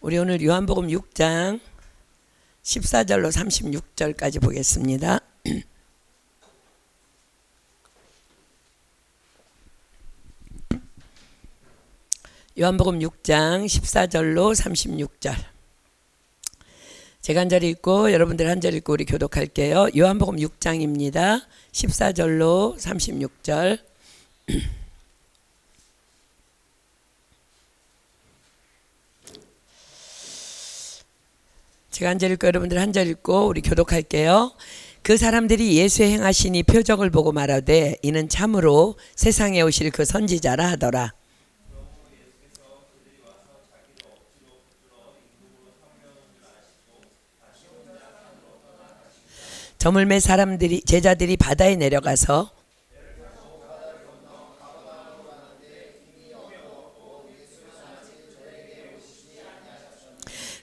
우리 오늘 요한복음 6장 14절로 36절까지 보겠습니다. 요한복음 6장 14절로 36절. 제가 한 절 읽고 여러분들 한 절 읽고 우리 교독할게요. 요한복음 6장입니다. 14절로 36절. 제가 한 절 읽고 여러분들 한 절 읽고 우리 교독할게요. 그 사람들이 예수의 행하신 이 표적을 보고 말하되 이는 참으로 세상에 오실 그 선지자라 하더라. 저물매 제자들이 바다에 내려가서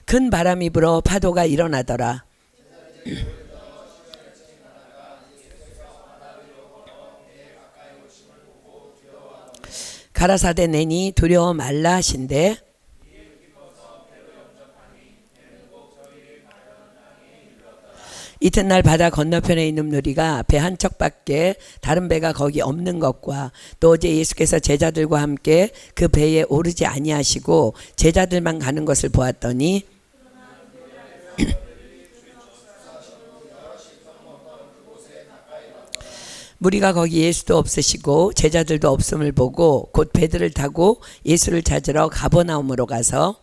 큰 바람이 불어 파도가 일어나더라. 가라사대 내니 두려워 말라 하신대. 이튿날 바다 건너편에 있는 누리가 배 한 척밖에 다른 배가 거기 없는 것과 또 어제 예수께서 제자들과 함께 그 배에 오르지 아니하시고 제자들만 가는 것을 보았더니 무리가 거기 예수도 없으시고 제자들도 없음을 보고 곧 배들을 타고 예수를 찾으러 가버나움으로 가서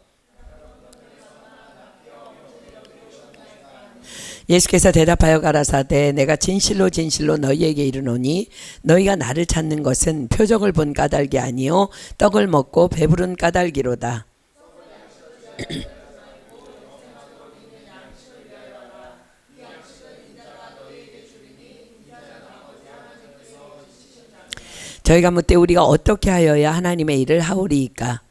예수께서 대답하여 가라사대 내가 진실로 진실로 너희에게 이르노니 너희가 나를 찾는 것은 표적을 본 까닭이 아니요 떡을 먹고 배부른 까닭이로다. 저희가 묻되 우리가 어떻게 하여야 하나님의 일을 하오리이까.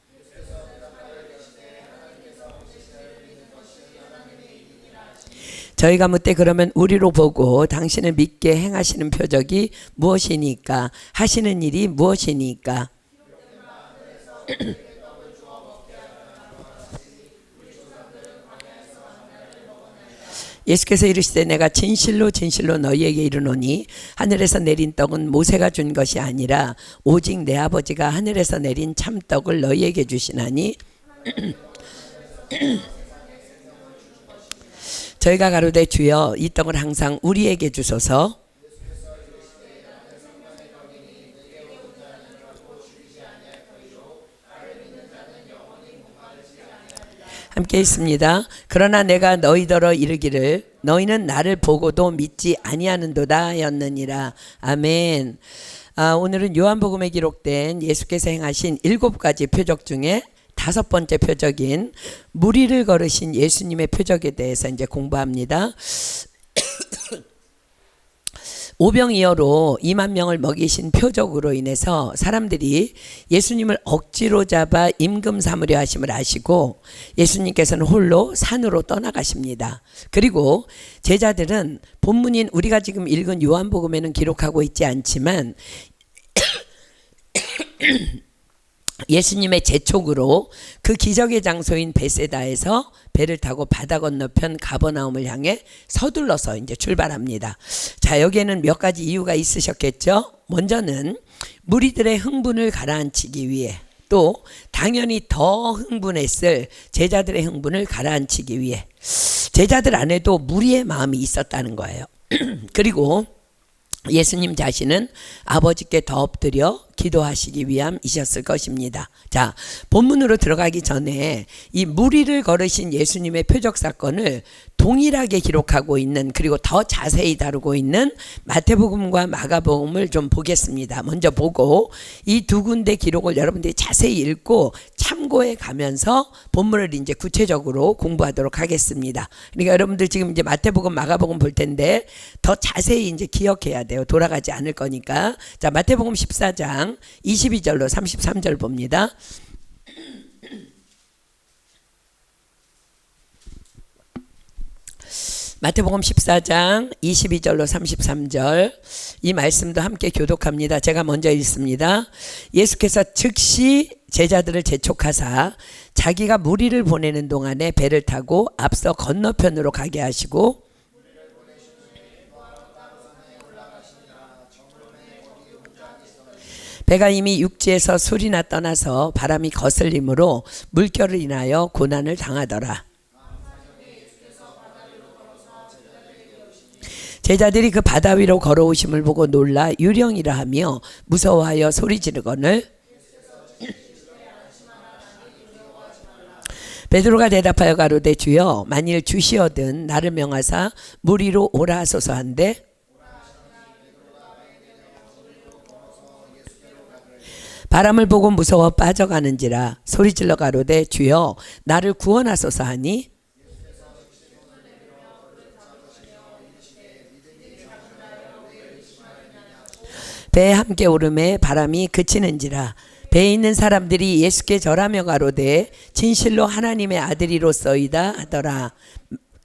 저희가 묻되 그러면 우리로 보고 당신을 믿게 행하시는 표적이 무엇이니까 하시는 일이 무엇이니까. 예수께서 이르시되 내가 진실로 진실로 너희에게 이르노니 하늘에서 내린 떡은 모세가 준 것이 아니라 오직 내 아버지가 하늘에서 내린 참떡을 너희에게 주시나니 저희가 가로되 주여 이 떡을 항상 우리에게 주소서. 함께 있습니다. 그러나 내가 너희더러 이르기를 너희는 나를 보고도 믿지 아니하는도다 하였느니라. 아멘. 오늘은 요한복음에 기록된 예수께서 행하신 7가지 표적 중에 5번째 표적인 무리를 걸으신 예수님의 표적에 대해서 이제 공부합니다. 오병이어로 2만 명을 먹이신 표적으로 인해서 사람들이 예수님을 억지로 잡아 임금 삼으려 하심을 아시고 예수님께서는 홀로 산으로 떠나가십니다. 그리고 제자들은 본문인 우리가 지금 읽은 요한복음에는 기록하고 있지 않지만 예수님의 재촉으로 그 기적의 장소인 베세다에서 배를 타고 바다 건너편 가버나움을 향해 서둘러서 이제 출발합니다. 자, 여기에는 몇 가지 이유가 있으셨겠죠. 먼저는 무리들의 흥분을 가라앉히기 위해, 또 당연히 더 흥분했을 제자들의 흥분을 가라앉히기 위해 제자들 안에도 무리의 마음이 있었다는 거예요. 그리고 예수님 자신은 아버지께 더 엎드려 기도하시기 위함이셨을 것입니다. 자, 본문으로 들어가기 전에 이 무리를 걸으신 예수님의 표적 사건을 동일하게 기록하고 있는, 그리고 더 자세히 다루고 있는 마태복음과 마가복음을 좀 보겠습니다. 먼저 보고 이 두 군데 기록을 여러분들이 자세히 읽고 참고해 가면서 본문을 이제 구체적으로 공부하도록 하겠습니다. 그러니까 여러분들 지금 이제 마태복음, 마가복음 볼 텐데 더 자세히 이제 기억해야 돼요. 돌아가지 않을 거니까. 자, 마태복음 14장 22절로 33절 봅니다. 마태복음 14장 22절로 33절 이 말씀도 함께 교독합니다. 제가 먼저 읽습니다. 예수께서 즉시 제자들을 재촉하사 자기가 무리를 보내는 동안에 배를 타고 앞서 건너편으로 가게 하시고 배가 이미 육지에서 술이나 떠나서 바람이 거슬림으로 물결을 인하여 고난을 당하더라. 제자들이 그 바다 위로 걸어오심을 보고 놀라 유령이라 하며 무서워하여 소리 지르거늘 베드로가 대답하여 가로되 주여 만일 주시어든 나를 명하사 물 위로 오라 하소서 한데 바람을 보고 무서워 빠져가는지라 소리질러 가로되 주여 나를 구원하소서 하니 배에 함께 오름에 바람이 그치는지라 배에 있는 사람들이 예수께 절하며 가로되 진실로 하나님의 아들이로서이다 하더라.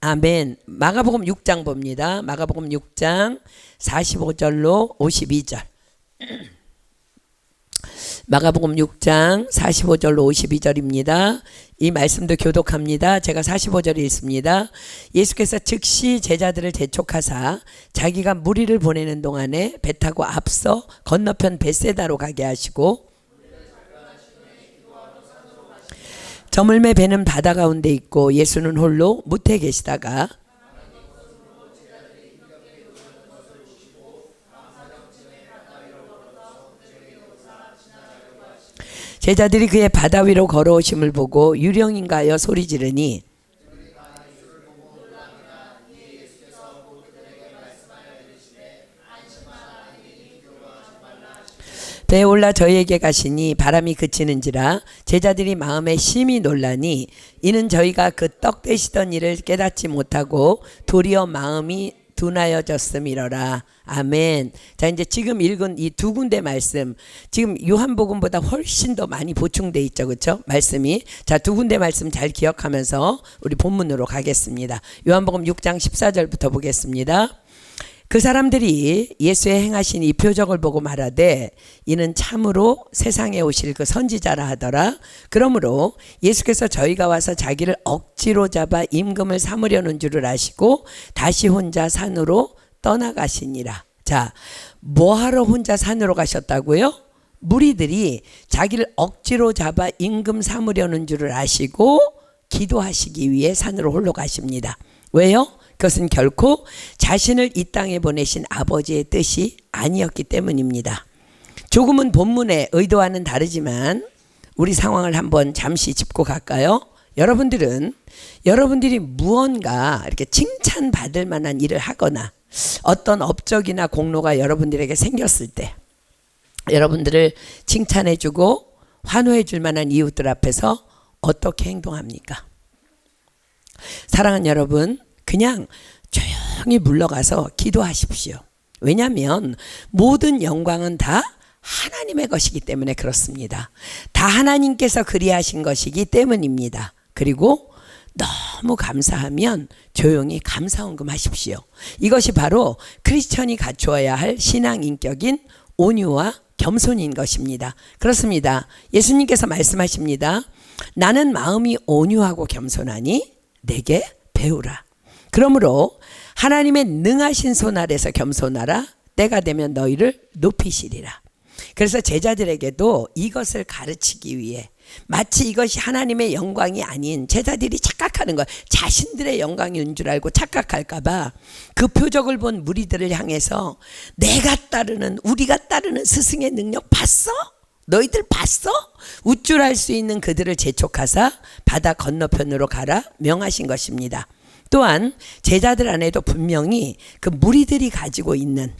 아멘. 마가복음 6장 봅니다. 마가복음 6장 45절로 52절. 마가복음 6장 45절로 52절입니다. 이 말씀도 교독합니다. 제가 45절 읽습니다. 예수께서 즉시 제자들을 재촉하사 자기가 무리를 보내는 동안에 배 타고 앞서 건너편 벳세다로 가게 하시고 저물매 배는 바다 가운데 있고 예수는 홀로 무태에 계시다가 제자들이 그의 바다 위로 걸어오심을 보고 유령인가 하여 소리 지르니 배에 올라 저희에게 가시니 바람이 그치는지라 제자들이 마음에 심히 놀라니 이는 저희가 그 떡 되시던 일을 깨닫지 못하고 도리어 마음이 둔하여졌음이러라. 아멘. 자, 이제 지금 읽은 이 두 군데 말씀, 지금 요한복음보다 훨씬 더 많이 보충돼 있죠, 그렇죠? 말씀이. 자, 두 군데 말씀 잘 기억하면서 우리 본문으로 가겠습니다. 요한복음 6장 14절부터 보겠습니다. 그 사람들이 예수의 행하신 이 표적을 보고 말하되 이는 참으로 세상에 오실 그 선지자라 하더라. 그러므로 예수께서 저희가 와서 자기를 억지로 잡아 임금을 삼으려는 줄을 아시고 다시 혼자 산으로 떠나가시니라. 자, 뭐하러 혼자 산으로 가셨다고요? 무리들이 자기를 억지로 잡아 임금 삼으려는 줄을 아시고 기도하시기 위해 산으로 홀로 가십니다. 왜요? 그것은 결코 자신을 이 땅에 보내신 아버지의 뜻이 아니었기 때문입니다. 조금은 본문의 의도와는 다르지만 우리 상황을 한번 잠시 짚고 갈까요? 여러분들이 무언가 이렇게 칭찬받을 만한 일을 하거나 어떤 업적이나 공로가 여러분들에게 생겼을 때 여러분들을 칭찬해주고 환호해줄 만한 이웃들 앞에서 어떻게 행동합니까? 사랑하는 여러분, 그냥 조용히 물러가서 기도하십시오. 왜냐하면 모든 영광은 다 하나님의 것이기 때문에 그렇습니다. 다 하나님께서 그리하신 것이기 때문입니다. 그리고 너무 감사하면 조용히 감사헌금 하십시오. 이것이 바로 크리스천이 갖추어야 할 신앙 인격인 온유와 겸손인 것입니다. 그렇습니다. 예수님께서 말씀하십니다. 나는 마음이 온유하고 겸손하니 내게 배우라. 그러므로 하나님의 능하신 손 아래서 겸손하라. 때가 되면 너희를 높이시리라. 그래서 제자들에게도 이것을 가르치기 위해 마치 이것이 하나님의 영광이 아닌 제자들이 착각하는 것, 자신들의 영광인 줄 알고 착각할까봐 그 표적을 본 무리들을 향해서 내가 따르는, 우리가 따르는 스승의 능력 봤어? 너희들 봤어? 우쭐할 수 있는 그들을 재촉하사 바다 건너편으로 가라 명하신 것입니다. 또한 제자들 안에도 분명히 그 무리들이 가지고 있는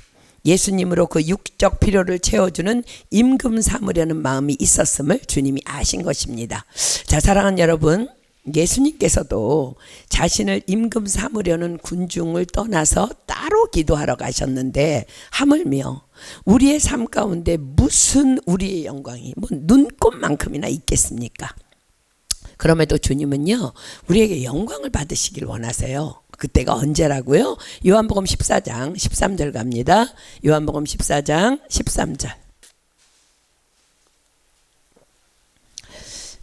예수님으로 그 육적 필요를 채워주는 임금 삼으려는 마음이 있었음을 주님이 아신 것입니다. 자, 사랑하는 여러분, 예수님께서도 자신을 임금 삼으려는 군중을 떠나서 따로 기도하러 가셨는데 하물며 우리의 삶 가운데 무슨 우리의 영광이 뭐 눈꽃만큼이나 있겠습니까? 그럼에도 주님은요, 우리에게 영광을 받으시길 원하세요. 그때가 언제라고요? 요한복음 14장 13절 갑니다. 요한복음 14장 13절.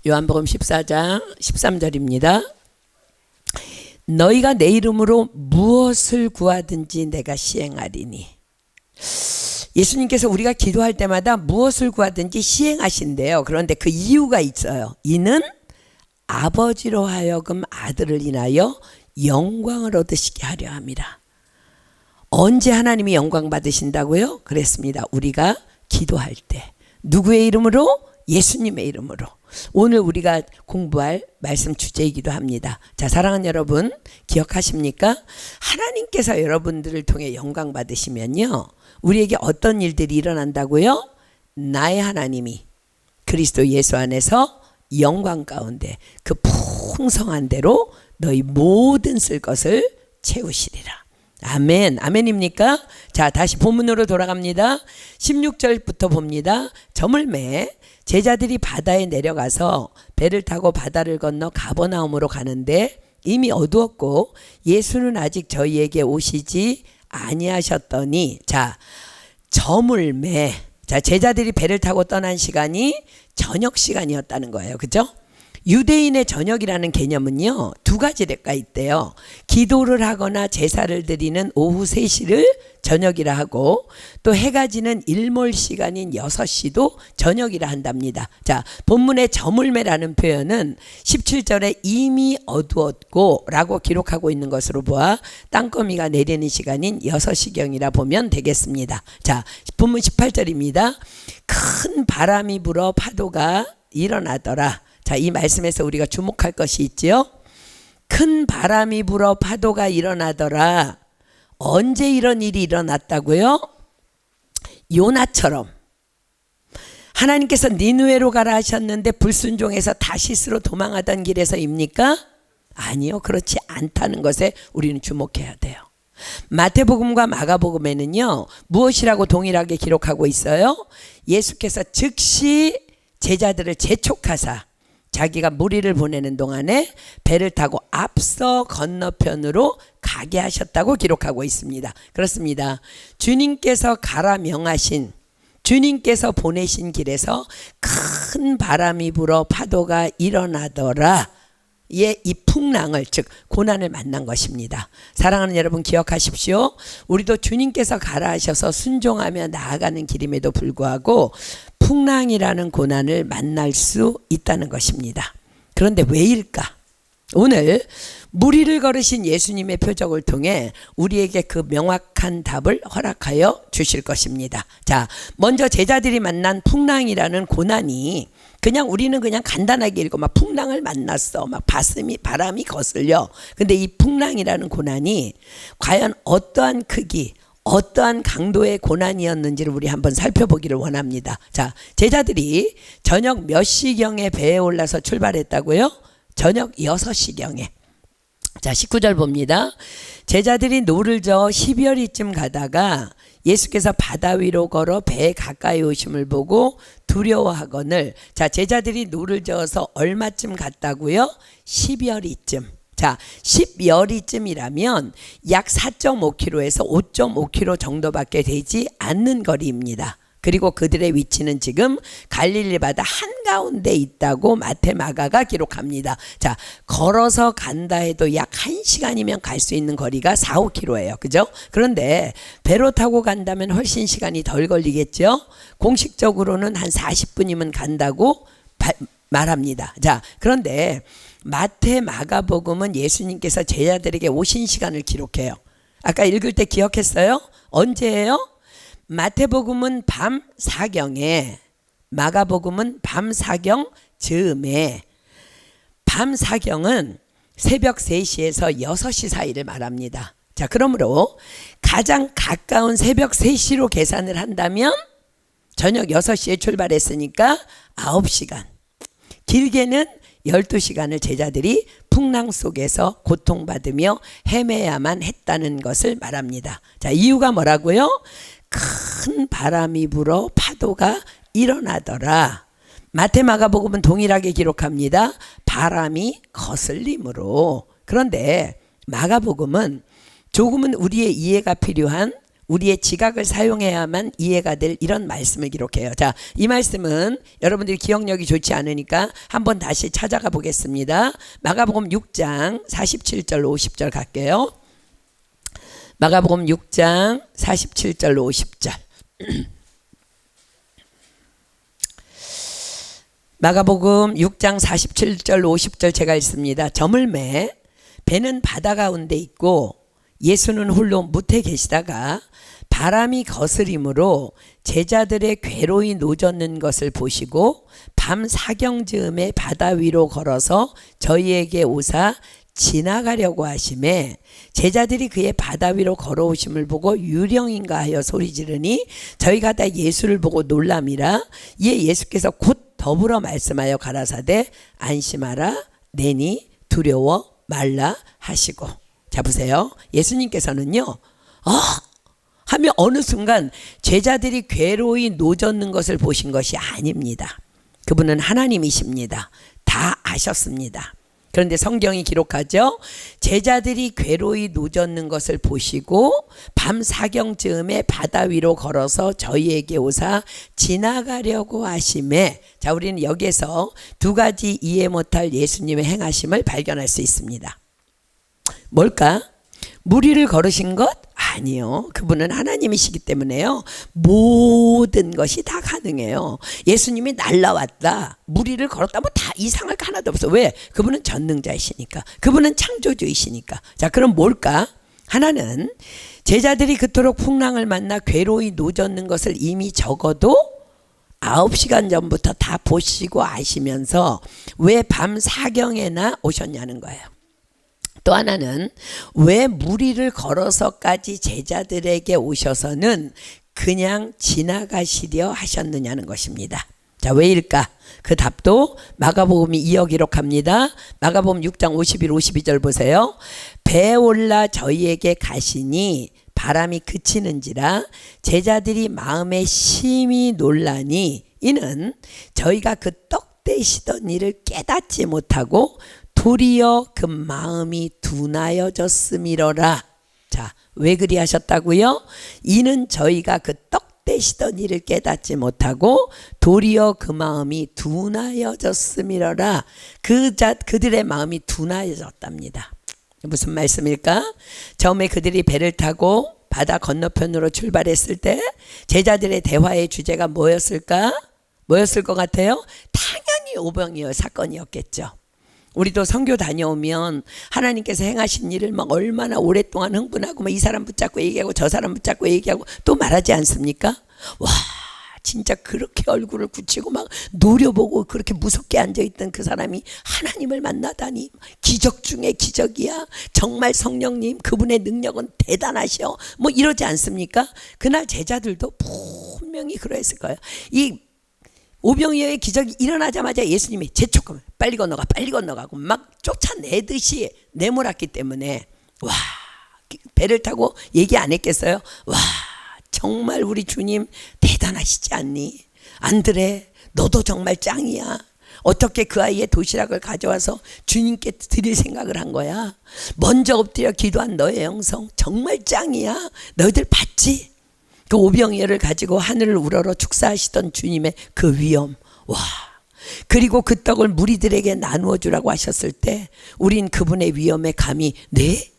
요한복음 14장 13절입니다. 너희가 내 이름으로 무엇을 구하든지 내가 시행하리니. 예수님께서 우리가 기도할 때마다 무엇을 구하든지 시행하신대요. 그런데 그 이유가 있어요. 이는 아버지로 하여금 아들을 인하여 영광을 얻으시게 하려 함이라. 언제 하나님이 영광 받으신다고요? 그랬습니다. 우리가 기도할 때. 누구의 이름으로? 예수님의 이름으로. 오늘 우리가 공부할 말씀 주제이기도 합니다. 자, 사랑하는 여러분, 기억하십니까? 하나님께서 여러분들을 통해 영광 받으시면요, 우리에게 어떤 일들이 일어난다고요? 나의 하나님이 그리스도 예수 안에서 영광 가운데 그 풍성한 대로 너희 모든 쓸 것을 채우시리라. 아멘. 아멘입니까? 자, 다시 본문으로 돌아갑니다. 16절부터 봅니다. 저물매 제자들이 바다에 내려가서 배를 타고 바다를 건너 가버나움으로 가는데 이미 어두웠고 예수는 아직 저희에게 오시지 아니하셨더니, 자, 저물매. 자, 제자들이 배를 타고 떠난 시간이 저녁 시간이었다는 거예요. 그죠? 유대인의 저녁이라는 개념은요, 두 가지가 있대요. 기도를 하거나 제사를 드리는 오후 3시를 저녁이라 하고, 또 해가 지는 일몰 시간인 6시도 저녁이라 한답니다. 자, 본문의 저물매라는 표현은 17절에 이미 어두웠고 라고 기록하고 있는 것으로 보아 땅거미가 내리는 시간인 6시경이라 보면 되겠습니다. 자, 본문 18절입니다. 큰 바람이 불어 파도가 일어나더라. 자, 이 말씀에서 우리가 주목할 것이 있지요. 큰 바람이 불어 파도가 일어나더라. 언제 이런 일이 일어났다고요? 요나처럼 하나님께서 니느웨로 가라 하셨는데 불순종해서 다시스로 도망하던 길에서입니까? 아니요, 그렇지 않다는 것에 우리는 주목해야 돼요. 마태복음과 마가복음에는요, 무엇이라고 동일하게 기록하고 있어요? 예수께서 즉시 제자들을 재촉하사 자기가 무리를 보내는 동안에 배를 타고 앞서 건너편으로 가게 하셨다고 기록하고 있습니다. 그렇습니다. 주님께서 가라 명하신, 주님께서 보내신 길에서 큰 바람이 불어 파도가 일어나더라. 이 풍랑을, 즉 고난을 만난 것입니다. 사랑하는 여러분, 기억하십시오. 우리도 주님께서 가라 하셔서 순종하며 나아가는 길임에도 불구하고 풍랑이라는 고난을 만날 수 있다는 것입니다. 그런데 왜일까? 오늘 무리를 걸으신 예수님의 표적을 통해 우리에게 그 명확한 답을 허락하여 주실 것입니다. 자, 먼저 제자들이 만난 풍랑이라는 고난이 그냥 우리는 그냥 간단하게 읽고 막 풍랑을 만났어, 막 바람이 거슬려. 근데 이 풍랑이라는 고난이 과연 어떠한 크기, 어떠한 강도의 고난이었는지를 우리 한번 살펴보기를 원합니다. 자, 제자들이 저녁 몇 시경에 배에 올라서 출발했다고요? 저녁 6시경에. 자, 19절 봅니다. 제자들이 노를 저어 12여리쯤 가다가 예수께서 바다 위로 걸어 배에 가까이 오심을 보고 두려워하거늘. 자, 제자들이 노를 저어서 얼마쯤 갔다고요? 10여리쯤. 자, 10여리쯤이라면 약 4.5km에서 5.5km 정도밖에 되지 않는 거리입니다. 그리고 그들의 위치는 지금 갈릴리 바다 한가운데 있다고 마태 마가가 기록합니다. 자, 걸어서 간다 해도 약 1시간이면 갈 수 있는 거리가 4, 5km예요. 그죠? 그런데 배로 타고 간다면 훨씬 시간이 덜 걸리겠죠? 공식적으로는 한 40분이면 간다고 말합니다. 자, 그런데 마태 마가복음은 예수님께서 제자들에게 오신 시간을 기록해요. 아까 읽을 때 기억했어요? 언제예요? 마태복음은 밤 4경에, 마가복음은 밤 4경 즈음에. 밤 4경은 새벽 3시에서 6시 사이를 말합니다. 자, 그러므로 가장 가까운 새벽 3시로 계산을 한다면 저녁 6시에 출발했으니까 9시간, 길게는 12시간을 제자들이 풍랑 속에서 고통받으며 헤매야만 했다는 것을 말합니다. 자, 이유가 뭐라고요? 큰 바람이 불어 파도가 일어나더라. 마태 마가복음은 동일하게 기록합니다. 바람이 거슬림으로. 그런데 마가복음은 조금은 우리의 이해가 필요한 우리의 지각을 사용해야만 이해가 될 이런 말씀을 기록해요. 자, 이 말씀은 여러분들이 기억력이 좋지 않으니까 한번 다시 찾아가 보겠습니다. 마가복음 6장 47절 50절 갈게요. 마가복음 6장 47절 50절. 마가복음 6장 47절 50절 제가 읽습니다. 저물매 배는 바다 가운데 있고 예수는 홀로 무태 계시다가 바람이 거스림으로 제자들의 괴로이 노젓는 것을 보시고 밤 사경즈음에 바다 위로 걸어서 저희에게 오사 지나가려고 하심에 제자들이 그의 바다 위로 걸어오심을 보고 유령인가 하여 소리 지르니 저희가 다 예수를 보고 놀람이라. 이에 예수께서 곧 더불어 말씀하여 가라사대 안심하라 내니 두려워 말라 하시고. 자 보세요. 예수님께서는요 하며 어느 순간 제자들이 괴로이 노젓는 것을 보신 것이 아닙니다. 그분은 하나님이십니다. 다 아셨습니다. 그런데 성경이 기록하죠. 제자들이 괴로이 노젓는 것을 보시고 밤 사경즈음에 바다 위로 걸어서 저희에게 오사 지나가려고 하심에, 자 우리는 여기에서 두 가지 이해 못할 예수님의 행하심을 발견할 수 있습니다. 뭘까? 무리를 걸으신 것? 아니요. 그분은 하나님이시기 때문에요. 모든 것이 다 가능해요. 예수님이 날라왔다, 무리를 걸었다, 뭐 다 이상할 거 하나도 없어. 왜? 그분은 전능자이시니까. 그분은 창조주이시니까. 자, 그럼 뭘까? 하나는 제자들이 그토록 풍랑을 만나 괴로이 노젓는 것을 이미 적어도 9시간 전부터 다 보시고 아시면서 왜 밤 사경에나 오셨냐는 거예요. 또 하나는 왜 무리를 걸어서까지 제자들에게 오셔서는 그냥 지나가시려 하셨느냐는 것입니다. 자, 왜일까? 그 답도 마가복음이 이어 기록합니다. 마가복음 6장 51, 52절 보세요. 배에 올라 저희에게 가시니 바람이 그치는지라 제자들이 마음에 심히 놀라니 이는 저희가 그 떡 되시던 일을 깨닫지 못하고 도리어 그 마음이 둔하여졌음이로라. 자, 왜 그리 하셨다고요? 이는 저희가 그 떡 되시던 일을 깨닫지 못하고 도리어 그 마음이 둔하여졌음이로라. 그들의 마음이 둔하여졌답니다. 무슨 말씀일까? 처음에 그들이 배를 타고 바다 건너편으로 출발했을 때 제자들의 대화의 주제가 뭐였을까? 뭐였을 것 같아요? 당연히 오병이어 사건이었겠죠. 우리도 선교 다녀오면 하나님께서 행하신 일을 막 얼마나 오랫동안 흥분하고 막 이 사람 붙잡고 얘기하고 저 사람 붙잡고 얘기하고 또 말하지 않습니까? 와, 진짜 그렇게 얼굴을 굳히고 막 노려보고 그렇게 무섭게 앉아있던 그 사람이 하나님을 만나다니 기적 중에 기적이야. 정말 성령님 그분의 능력은 대단하셔. 뭐 이러지 않습니까? 그날 제자들도 분명히 그러했을 거예요. 이 오병이어의 기적이 일어나자마자 예수님이 재촉하면 빨리 건너가고 막 쫓아내듯이 내몰았기 때문에 와, 배를 타고 얘기 안 했겠어요? 와, 정말 우리 주님 대단하시지 않니? 안드레 너도 정말 짱이야. 어떻게 그 아이의 도시락을 가져와서 주님께 드릴 생각을 한 거야? 먼저 엎드려 기도한 너의 영성 정말 짱이야. 너희들 봤지? 그 오병이어를 가지고 하늘을 우러러 축사하시던 주님의 그 위엄, 와! 그리고 그 떡을 무리들에게 나누어 주라고 하셨을 때 우린 그분의 위엄에 감히 네?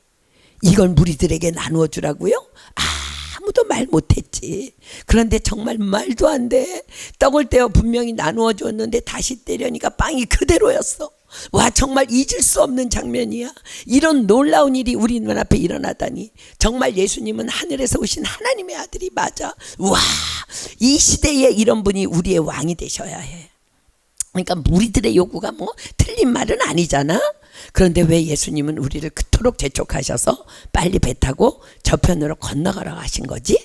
이걸 무리들에게 나누어 주라고요? 아무도 말 못했지. 그런데 정말 말도 안 돼. 떡을 떼어 분명히 나누어 줬는데 다시 떼려니까 빵이 그대로였어. 와, 정말 잊을 수 없는 장면이야. 이런 놀라운 일이 우리 눈앞에 일어나다니. 정말 예수님은 하늘에서 오신 하나님의 아들이 맞아. 와, 이 시대에 이런 분이 우리의 왕이 되셔야 해. 그러니까 무리들의 요구가 뭐 틀린 말은 아니잖아. 그런데 왜 예수님은 우리를 그토록 재촉하셔서 빨리 배 타고 저편으로 건너가라고 하신 거지?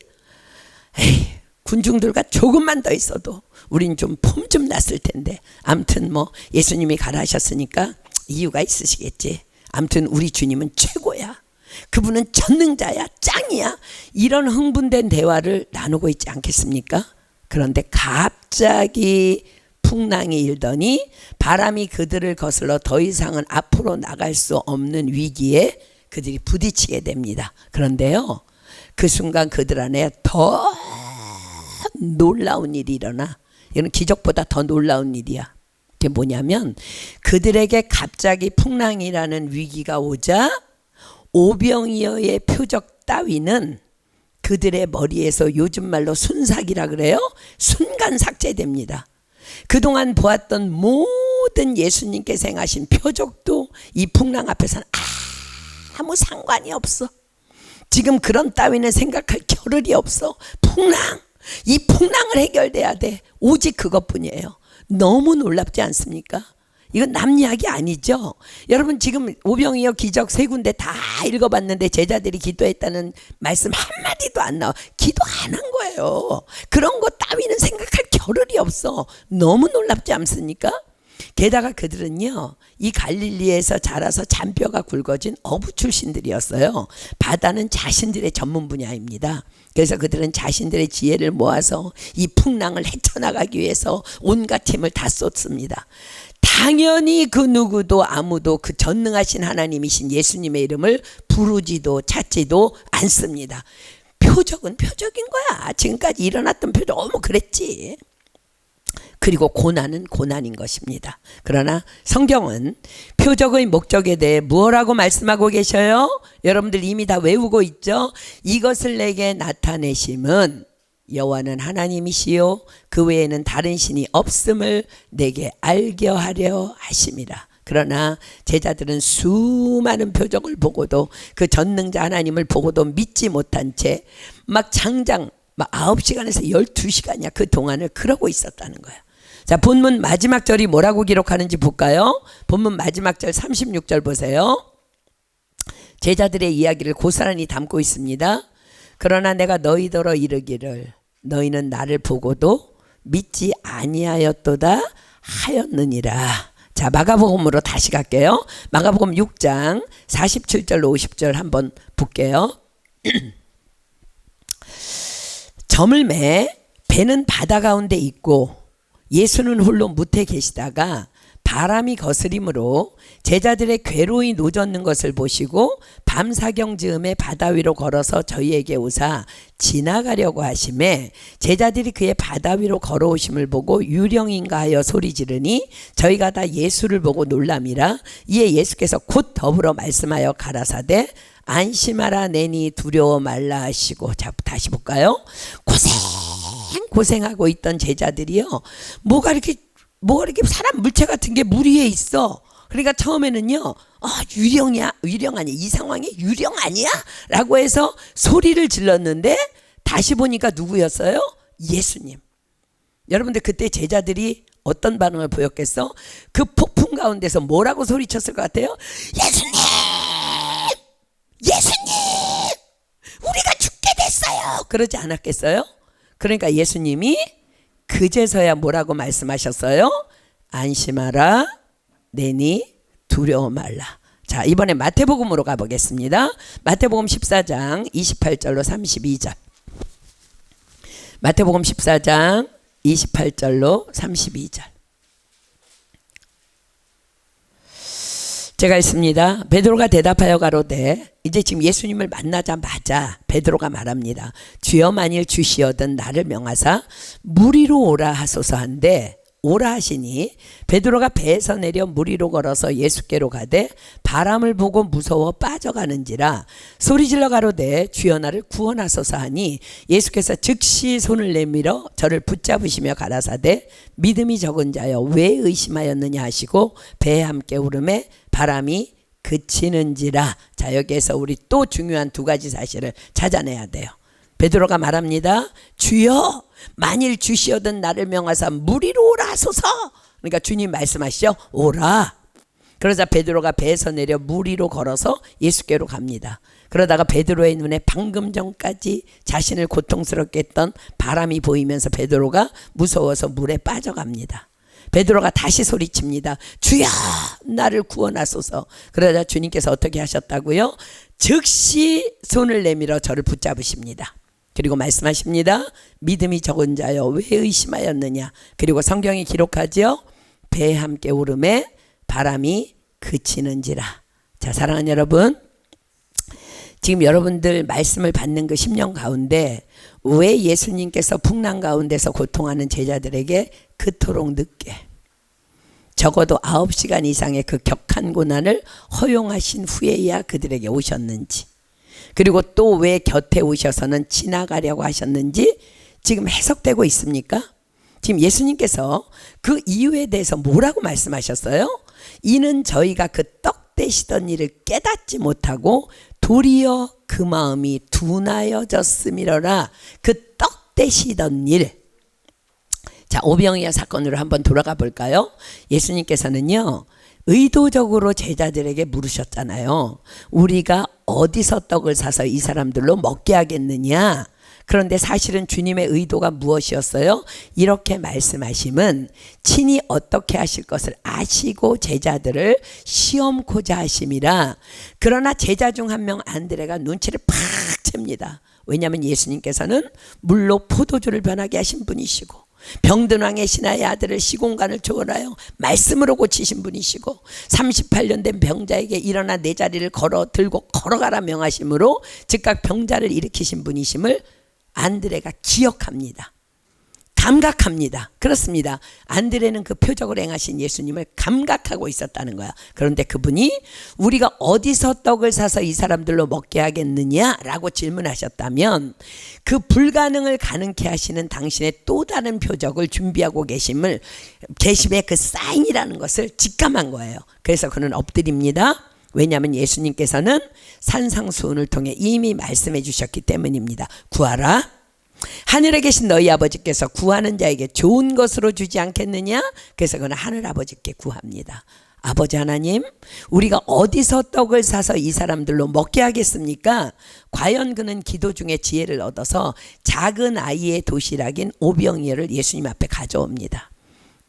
에이, 군중들과 조금만 더 있어도 우린 좀 폼 좀 났을 텐데. 아무튼 뭐 예수님이 가라 하셨으니까 이유가 있으시겠지. 아무튼 우리 주님은 최고야. 그분은 전능자야. 짱이야. 이런 흥분된 대화를 나누고 있지 않겠습니까? 그런데 갑자기 풍랑이 일더니 바람이 그들을 거슬러 더 이상은 앞으로 나갈 수 없는 위기에 그들이 부딪히게 됩니다. 그런데요, 그 순간 그들 안에 더 놀라운 일이 일어나. 이건 기적보다 더 놀라운 일이야. 그게 뭐냐면 그들에게 갑자기 풍랑이라는 위기가 오자 오병이어의 표적 따위는 그들의 머리에서 요즘 말로 순삭이라 그래요. 순간 삭제됩니다. 그동안 보았던 모든 예수님께서 행하신 표적도 이 풍랑 앞에서는 아무 상관이 없어. 지금 그런 따위는 생각할 겨를이 없어. 풍랑, 이 풍랑을 해결돼야 돼. 오직 그것뿐이에요. 너무 놀랍지 않습니까? 이건 남 이야기 아니죠. 여러분 지금 오병이어 기적 3군데 다 읽어봤는데 제자들이 기도했다는 말씀 한마디도 안 나와. 기도 안 한 거예요. 그런 거 따위는 생각할 겨를이 없어. 너무 놀랍지 않습니까? 게다가 그들은요, 이 갈릴리에서 자라서 잔뼈가 굵어진 어부 출신들이었어요. 바다는 자신들의 전문 분야입니다. 그래서 그들은 자신들의 지혜를 모아서 이 풍랑을 헤쳐나가기 위해서 온갖 힘을 다 쏟습니다. 당연히 그 누구도 아무도 그 전능하신 하나님이신 예수님의 이름을 부르지도 찾지도 않습니다. 표적은 표적인 거야. 지금까지 일어났던 표적 너무 그랬지. 그리고 고난은 고난인 것입니다. 그러나 성경은 표적의 목적에 대해 무엇라고 말씀하고 계셔요? 여러분들 이미 다 외우고 있죠? 이것을 내게 나타내심은 여호와는 하나님이시요 그 외에는 다른 신이 없음을 내게 알게 하려 하심이라. 그러나 제자들은 수많은 표적을 보고도 그 전능자 하나님을 보고도 믿지 못한 채 막 장장 막 9시간에서 12시간이야 그 동안을 그러고 있었다는 거야. 자, 본문 마지막 절이 뭐라고 기록하는지 볼까요? 본문 마지막 절 36절 보세요. 제자들의 이야기를 고스란히 담고 있습니다. 그러나 내가 너희더러 이르기를 너희는 나를 보고도 믿지 아니하였도다 하였느니라. 자, 마가복음으로 다시 갈게요. 마가복음 6장 47절로 50절 한번 볼게요. 저물매 배는 바다 가운데 있고 예수는 홀로 무태 계시다가 바람이 거스림으로 제자들의 괴로이 노젓는 것을 보시고 밤사경 즈음에 바다 위로 걸어서 저희에게 오사 지나가려고 하심에 제자들이 그의 바다 위로 걸어오심을 보고 유령인가 하여 소리 지르니 저희가 다 예수를 보고 놀람이라. 이에 예수께서 곧 더불어 말씀하여 가라사대 안심하라 내니 두려워 말라 하시고. 자, 다시 볼까요? 고생하고 있던 제자들이요, 뭐가 이렇게 사람 물체 같은 게 물 위에 있어. 그러니까 처음에는요, 유령이야, 유령 아니야, 이 상황에 유령 아니야? 라고 해서 소리를 질렀는데 다시 보니까 누구였어요? 예수님. 여러분들 그때 제자들이 어떤 반응을 보였겠어? 그 폭풍 가운데서 뭐라고 소리쳤을 것 같아요? 예수님! 예수님! 우리가 죽게 됐어요! 그러지 않았겠어요? 그러니까 예수님이 그제서야 뭐라고 말씀하셨어요? 안심하라 내니 두려워 말라. 자, 이번에 마태복음으로 가보겠습니다. 마태복음 14장 28절로 32절. 마태복음 14장 28절로 32절. 제가 있습니다. 베드로가 대답하여 가로되, 이제 지금 예수님을 만나자마자 베드로가 말합니다. 주여 만일 주시어든 나를 명하사 물 위로 오라 하소서 한데 오라 하시니 베드로가 배에서 내려 물 위로 걸어서 예수께로 가되 바람을 보고 무서워 빠져가는지라 소리질러 가로되 주여 나를 구원하소서 하니 예수께서 즉시 손을 내밀어 저를 붙잡으시며 가라사대 믿음이 적은 자여 왜 의심하였느냐 하시고 배에 함께 오르매 바람이 그치는지라. 자, 여기에서 우리 또 중요한 두 가지 사실을 찾아내야 돼요. 베드로가 말합니다. 주여 만일 주시어든 나를 명하사 물 위로 오라 하소서. 그러니까 주님 말씀하시죠. 오라. 그러자 베드로가 배에서 내려 물 위로 걸어서 예수께로 갑니다. 그러다가 베드로의 눈에 방금 전까지 자신을 고통스럽게 했던 바람이 보이면서 베드로가 무서워서 물에 빠져갑니다. 베드로가 다시 소리칩니다. 주여 나를 구원하소서. 그러자 주님께서 어떻게 하셨다고요? 즉시 손을 내밀어 저를 붙잡으십니다. 그리고 말씀하십니다. 믿음이 적은 자여 왜 의심하였느냐. 그리고 성경이 기록하죠. 배에 함께 오름에 바람이 그치는지라. 자, 사랑하는 여러분, 지금 여러분들 말씀을 받는 그 10년 가운데 왜 예수님께서 풍랑 가운데서 고통하는 제자들에게 그토록 늦게 적어도 9시간 이상의 그 격한 고난을 허용하신 후에야 그들에게 오셨는지, 그리고 또 왜 곁에 오셔서는 지나가려고 하셨는지 지금 해석되고 있습니까? 지금 예수님께서 그 이유에 대해서 뭐라고 말씀하셨어요? 이는 저희가 그 떡 되시던 일을 깨닫지 못하고 도리어 그 마음이 둔하여졌음이러라. 그 떡 되시던 일. 자, 오병이어 사건으로 한번 돌아가 볼까요? 예수님께서는요, 의도적으로 제자들에게 물으셨잖아요. 우리가 어디서 떡을 사서 이 사람들로 먹게 하겠느냐? 그런데 사실은 주님의 의도가 무엇이었어요? 이렇게 말씀하심은 친히 어떻게 하실 것을 아시고 제자들을 시험코자 하심이라. 그러나 제자 중 한 명 안드레가 눈치를 팍 챕니다. 왜냐하면 예수님께서는 물로 포도주를 변하게 하신 분이시고, 병든 왕의 신하의 아들을 시공간을 초월하여 말씀으로 고치신 분이시고, 38년 된 병자에게 일어나 내 자리를 들고 걸어가라 명하심으로 즉각 병자를 일으키신 분이심을 안드레가 기억합니다. 감각합니다. 그렇습니다. 안드레는 그 표적을 행하신 예수님을 감각하고 있었다는 거야. 그런데 그분이 우리가 어디서 떡을 사서 이 사람들로 먹게 하겠느냐라고 질문하셨다면 그 불가능을 가능케 하시는 당신의 또 다른 표적을 준비하고 계심의 그 사인이라는 것을 직감한 거예요. 그래서 그는 엎드립니다. 왜냐하면 예수님께서는 산상수훈을 통해 이미 말씀해 주셨기 때문입니다. 구하라. 하늘에 계신 너희 아버지께서 구하는 자에게 좋은 것으로 주지 않겠느냐? 그래서 그는 하늘 아버지께 구합니다. 아버지 하나님, 우리가 어디서 떡을 사서 이 사람들로 먹게 하겠습니까? 과연 그는 기도 중에 지혜를 얻어서 작은 아이의 도시락인 오병이어를 예수님 앞에 가져옵니다.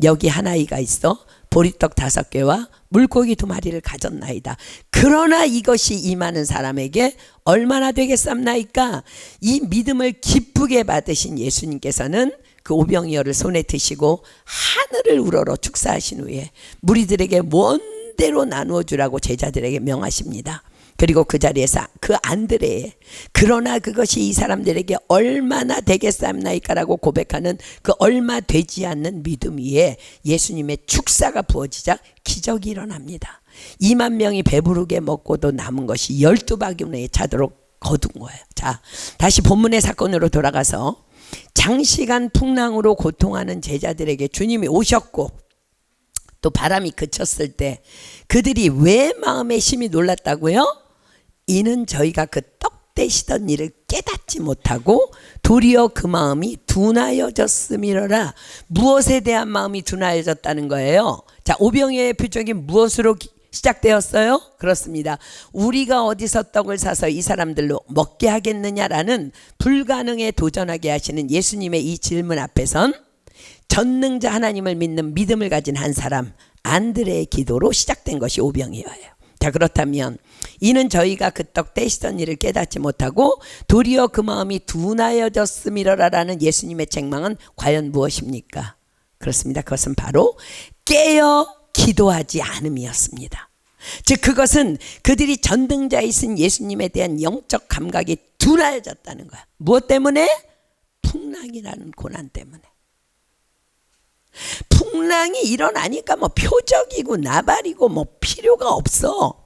여기 한 아이가 있어 보리떡 5개와 물고기 2마리를 가졌나이다. 그러나 이것이 임하는 사람에게 얼마나 되겠삼나이까? 이 믿음을 기쁘게 받으신 예수님께서는 그 오병이어를 손에 드시고 하늘을 우러러 축사하신 후에 무리들에게 원대로 나누어 주라고 제자들에게 명하십니다. 그리고 그 자리에서 그 안드레의 그러나 그것이 이 사람들에게 얼마나 되겠사옵나이까라고 고백하는 그 얼마 되지 않는 믿음 위에 예수님의 축사가 부어지자 기적이 일어납니다. 2만 명이 배부르게 먹고도 남은 것이 12바구니에 차도록 거둔 거예요. 자, 다시 본문의 사건으로 돌아가서 장시간 풍랑으로 고통하는 제자들에게 주님이 오셨고 또 바람이 그쳤을 때 그들이 왜 마음에 심히 놀랐다고요? 이는 저희가 그 떡 되시던 일을 깨닫지 못하고 도리어 그 마음이 둔하여졌음이러라. 무엇에 대한 마음이 둔하여졌다는 거예요? 자, 오병이어의 표적이 무엇으로 시작되었어요? 그렇습니다. 우리가 어디서 떡을 사서 이 사람들로 먹게 하겠느냐라는 불가능에 도전하게 하시는 예수님의 이 질문 앞에선 전능자 하나님을 믿는 믿음을 가진 한 사람 안드레의 기도로 시작된 것이 오병이어예요. 자, 그렇다면 이는 저희가 그 떡 떼시던 일을 깨닫지 못하고 도리어 그 마음이 둔하여졌음이러라라는 예수님의 책망은 과연 무엇입니까? 그렇습니다. 그것은 바로 깨어 기도하지 않음이었습니다. 즉 그것은 그들이 전등자이신 예수님에 대한 영적 감각이 둔하여졌다는 거야. 무엇 때문에? 풍랑이라는 고난 때문에. 풍랑이 일어나니까 뭐 표적이고 나발이고 뭐 필요가 없어.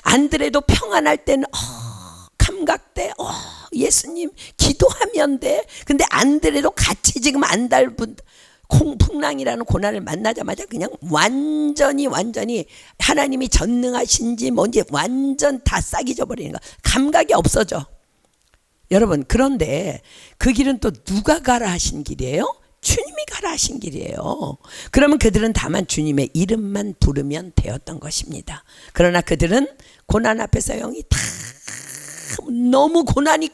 안드레도 평안할 때는 감각돼. 예수님 기도하면 돼. 근데 안드레도 같이 지금 안달분 풍랑이라는 고난을 만나자마자 그냥 완전히 하나님이 전능하신지 뭔지 완전 다 싹이 져버리는 거야. 감각이 없어져. 여러분, 그런데 그 길은 또 누가 가라 하신 길이에요? 주님이 가라 하신 길이에요. 그러면 그들은 다만 주님의 이름만 부르면 되었던 것입니다. 그러나 그들은 고난 앞에서 영이 다 너무 고난이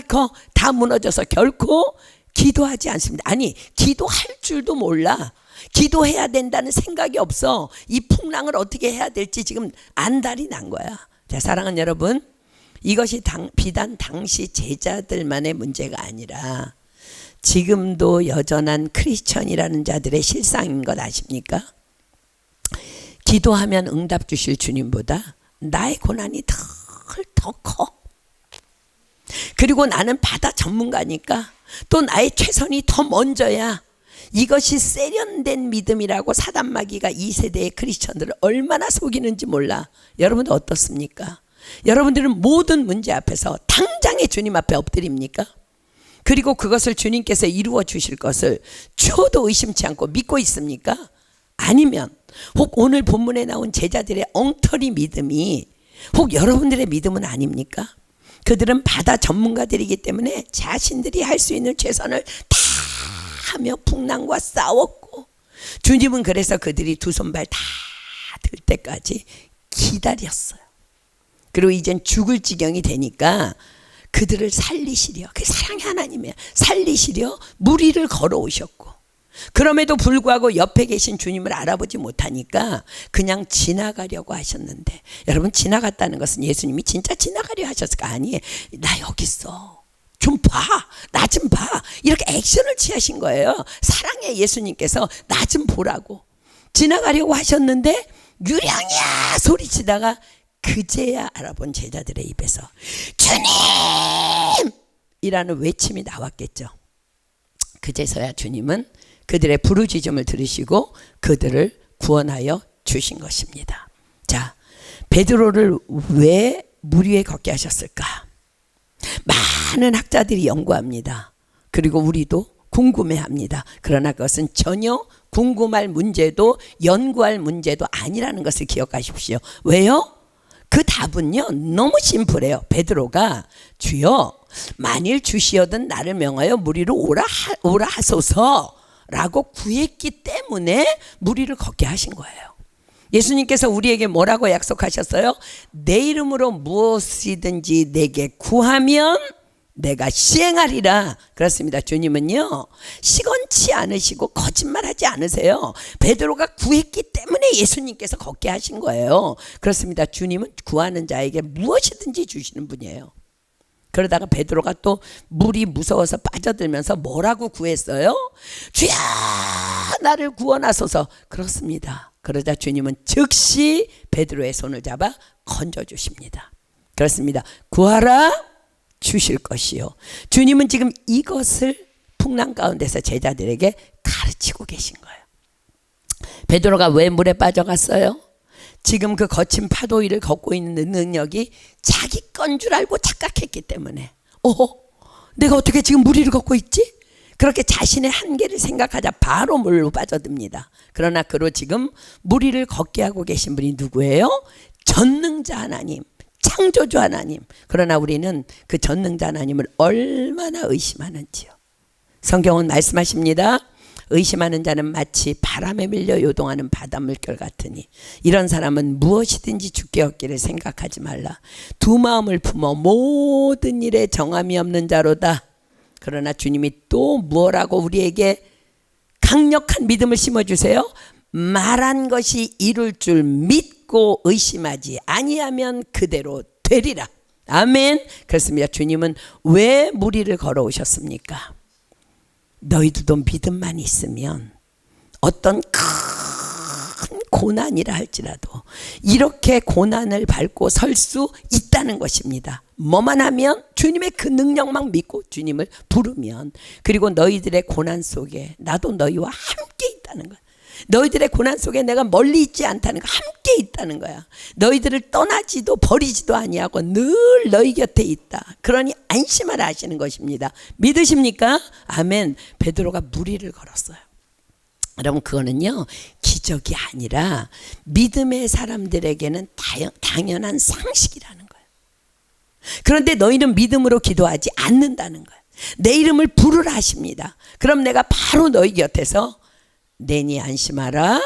커 다 무너져서 결코 기도하지 않습니다. 아니, 기도할 줄도 몰라. 기도해야 된다는 생각이 없어. 이 풍랑을 어떻게 해야 될지 지금 안달이 난 거야. 자, 사랑하는 여러분, 이것이 비단 당시 제자들만의 문제가 아니라 지금도 여전한 크리스천이라는 자들의 실상인 것 아십니까? 기도하면 응답 주실 주님보다 나의 고난이 더 더 커. 그리고 나는 바다 전문가니까 또 나의 최선이 더 먼저야. 이것이 세련된 믿음이라고 사단마귀가 이 세대의 크리스천들을 얼마나 속이는지 몰라. 여러분들 어떻습니까? 여러분들은 모든 문제 앞에서 당장에 주님 앞에 엎드립니까? 그리고 그것을 주님께서 이루어 주실 것을 초도 의심치 않고 믿고 있습니까? 아니면 혹 오늘 본문에 나온 제자들의 엉터리 믿음이 혹 여러분들의 믿음은 아닙니까? 그들은 바다 전문가들이기 때문에 자신들이 할 수 있는 최선을 다 하며 풍랑과 싸웠고, 주님은 그래서 그들이 두 손발 다 들 때까지 기다렸어요. 그리고 이젠 죽을 지경이 되니까 그들을 살리시려, 그 사랑의 하나님이야, 살리시려 무리를 걸어오셨고, 그럼에도 불구하고 옆에 계신 주님을 알아보지 못하니까 그냥 지나가려고 하셨는데, 여러분 지나갔다는 것은 예수님이 진짜 지나가려 하셨을까? 아니에요. 나 여기 있어, 좀 봐, 나 좀 봐, 이렇게 액션을 취하신 거예요. 사랑의 예수님께서 나 좀 보라고 지나가려고 하셨는데 유령이야 소리치다가 그제야 알아본 제자들의 입에서 주님! 이라는 외침이 나왔겠죠. 그제서야 주님은 그들의 부르짖음을 들으시고 그들을 구원하여 주신 것입니다. 자, 베드로를 왜 물 위에 걷게 하셨을까? 많은 학자들이 연구합니다. 그리고 우리도 궁금해합니다. 그러나 그것은 전혀 궁금할 문제도 연구할 문제도 아니라는 것을 기억하십시오. 왜요? 그 답은요 너무 심플해요. 베드로가 주여 만일 주시어든 나를 명하여 물 위로 오라 하소서라고 구했기 때문에 물 위를 걷게 하신 거예요. 예수님께서 우리에게 뭐라고 약속하셨어요? 내 이름으로 무엇이든지 내게 구하면 내가 시행하리라. 그렇습니다. 주님은요 시건치 않으시고 거짓말하지 않으세요. 베드로가 구했기 때문에 예수님께서 걷게 하신 거예요. 그렇습니다. 주님은 구하는 자에게 무엇이든지 주시는 분이에요. 그러다가 베드로가 또 물이 무서워서 빠져들면서 뭐라고 구했어요? 주야 나를 구원하소서. 그렇습니다. 그러자 주님은 즉시 베드로의 손을 잡아 건져주십니다. 그렇습니다. 구하라 주실 것이요. 주님은 지금 이것을 풍랑 가운데서 제자들에게 가르치고 계신 거예요. 베드로가 왜 물에 빠져갔어요? 지금 그 거친 파도 위를 걷고 있는 능력이 자기 건 줄 알고 착각했기 때문에 내가 어떻게 지금 물 위를 걷고 있지? 그렇게 자신의 한계를 생각하자 바로 물로 빠져듭니다. 그러나 그로 지금 물 위를 걷게 하고 계신 분이 누구예요? 전능자 하나님, 창조주 하나님. 그러나 우리는 그 전능자 하나님을 얼마나 의심하는지요. 성경은 말씀하십니다. 의심하는 자는 마치 바람에 밀려 요동하는 바닷물결 같으니 이런 사람은 무엇이든지 주께 얻기를 생각하지 말라. 두 마음을 품어 모든 일에 정함이 없는 자로다. 그러나 주님이 또 뭐라고 우리에게 강력한 믿음을 심어주세요? 말한 것이 이룰 줄 믿고 의심하지 아니하면 그대로 되리라. 아멘. 그렇습니다. 주님은 왜 무리를 걸어오셨습니까? 너희들도 믿음만 있으면 어떤 큰 고난이라 할지라도 이렇게 고난을 밟고 설 수 있다는 것입니다. 뭐만 하면 주님의 그 능력만 믿고 주님을 부르면, 그리고 너희들의 고난 속에 나도 너희와 함께 있다는 거야. 너희들의 고난 속에 내가 멀리 있지 않다는 거, 함께 있다는 거야. 너희들을 떠나지도 버리지도 아니하고 늘 너희 곁에 있다. 그러니 안심하라 하시는 것입니다. 믿으십니까? 아멘. 베드로가 무리를 걸었어요. 여러분 그거는요 기적이 아니라 믿음의 사람들에게는 당연한 상식이라는 거예요. 그런데 너희는 믿음으로 기도하지 않는다는 거예요. 내 이름을 부르라 하십니다. 그럼 내가 바로 너희 곁에서 내니 안심하라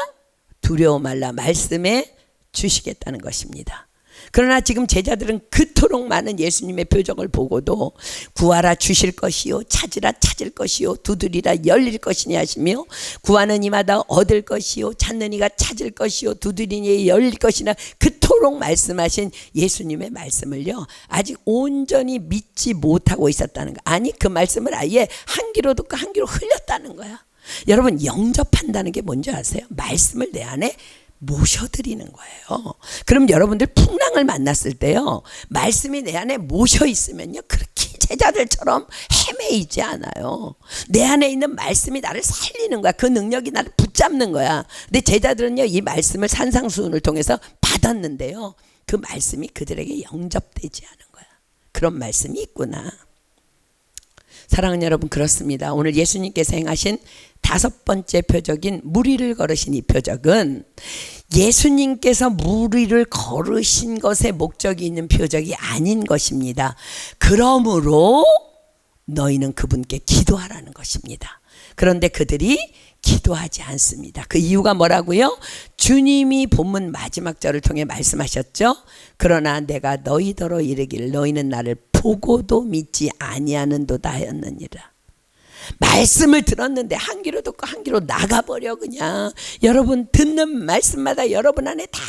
두려워 말라 말씀해 주시겠다는 것입니다. 그러나 지금 제자들은 그토록 많은 예수님의 표적을 보고도 구하라 주실 것이요 찾으라 찾을 것이요 두드리라 열릴 것이니 하시며 구하는 이마다 얻을 것이요 찾는 이가 찾을 것이요 두드리니 열릴 것이나 그토록 말씀하신 예수님의 말씀을요 아직 온전히 믿지 못하고 있었다는 거. 아니 그 말씀을 아예 한 귀로 듣고 한 귀로 흘렸다는 거야. 여러분 영접한다는 게 뭔지 아세요? 말씀을 내 안에 모셔드리는 거예요. 그럼 여러분들 풍랑을 만났을 때요, 말씀이 내 안에 모셔 있으면요, 그렇게 제자들처럼 헤매이지 않아요. 내 안에 있는 말씀이 나를 살리는 거야. 그 능력이 나를 붙잡는 거야. 근데 제자들은요, 이 말씀을 산상수훈을 통해서 받았는데요, 그 말씀이 그들에게 영접되지 않은 거야. 그런 말씀이 있구나. 사랑하는 여러분, 그렇습니다. 오늘 예수님께서 행하신 5번째 표적인 무리를 걸으신 이 표적은 예수님께서 무리를 걸으신 것에 목적이 있는 표적이 아닌 것입니다. 그러므로 너희는 그분께 기도하라는 것입니다. 그런데 그들이 기도하지 않습니다. 그 이유가 뭐라고요? 주님이 본문 마지막 절을 통해 말씀하셨죠. 그러나 내가 너희더러 이르기를 너희는 나를 보고도 믿지 아니하는도다 하였느니라. 말씀을 들었는데 한 귀로 듣고 한 귀로 나가버려. 그냥 여러분 듣는 말씀마다 여러분 안에 다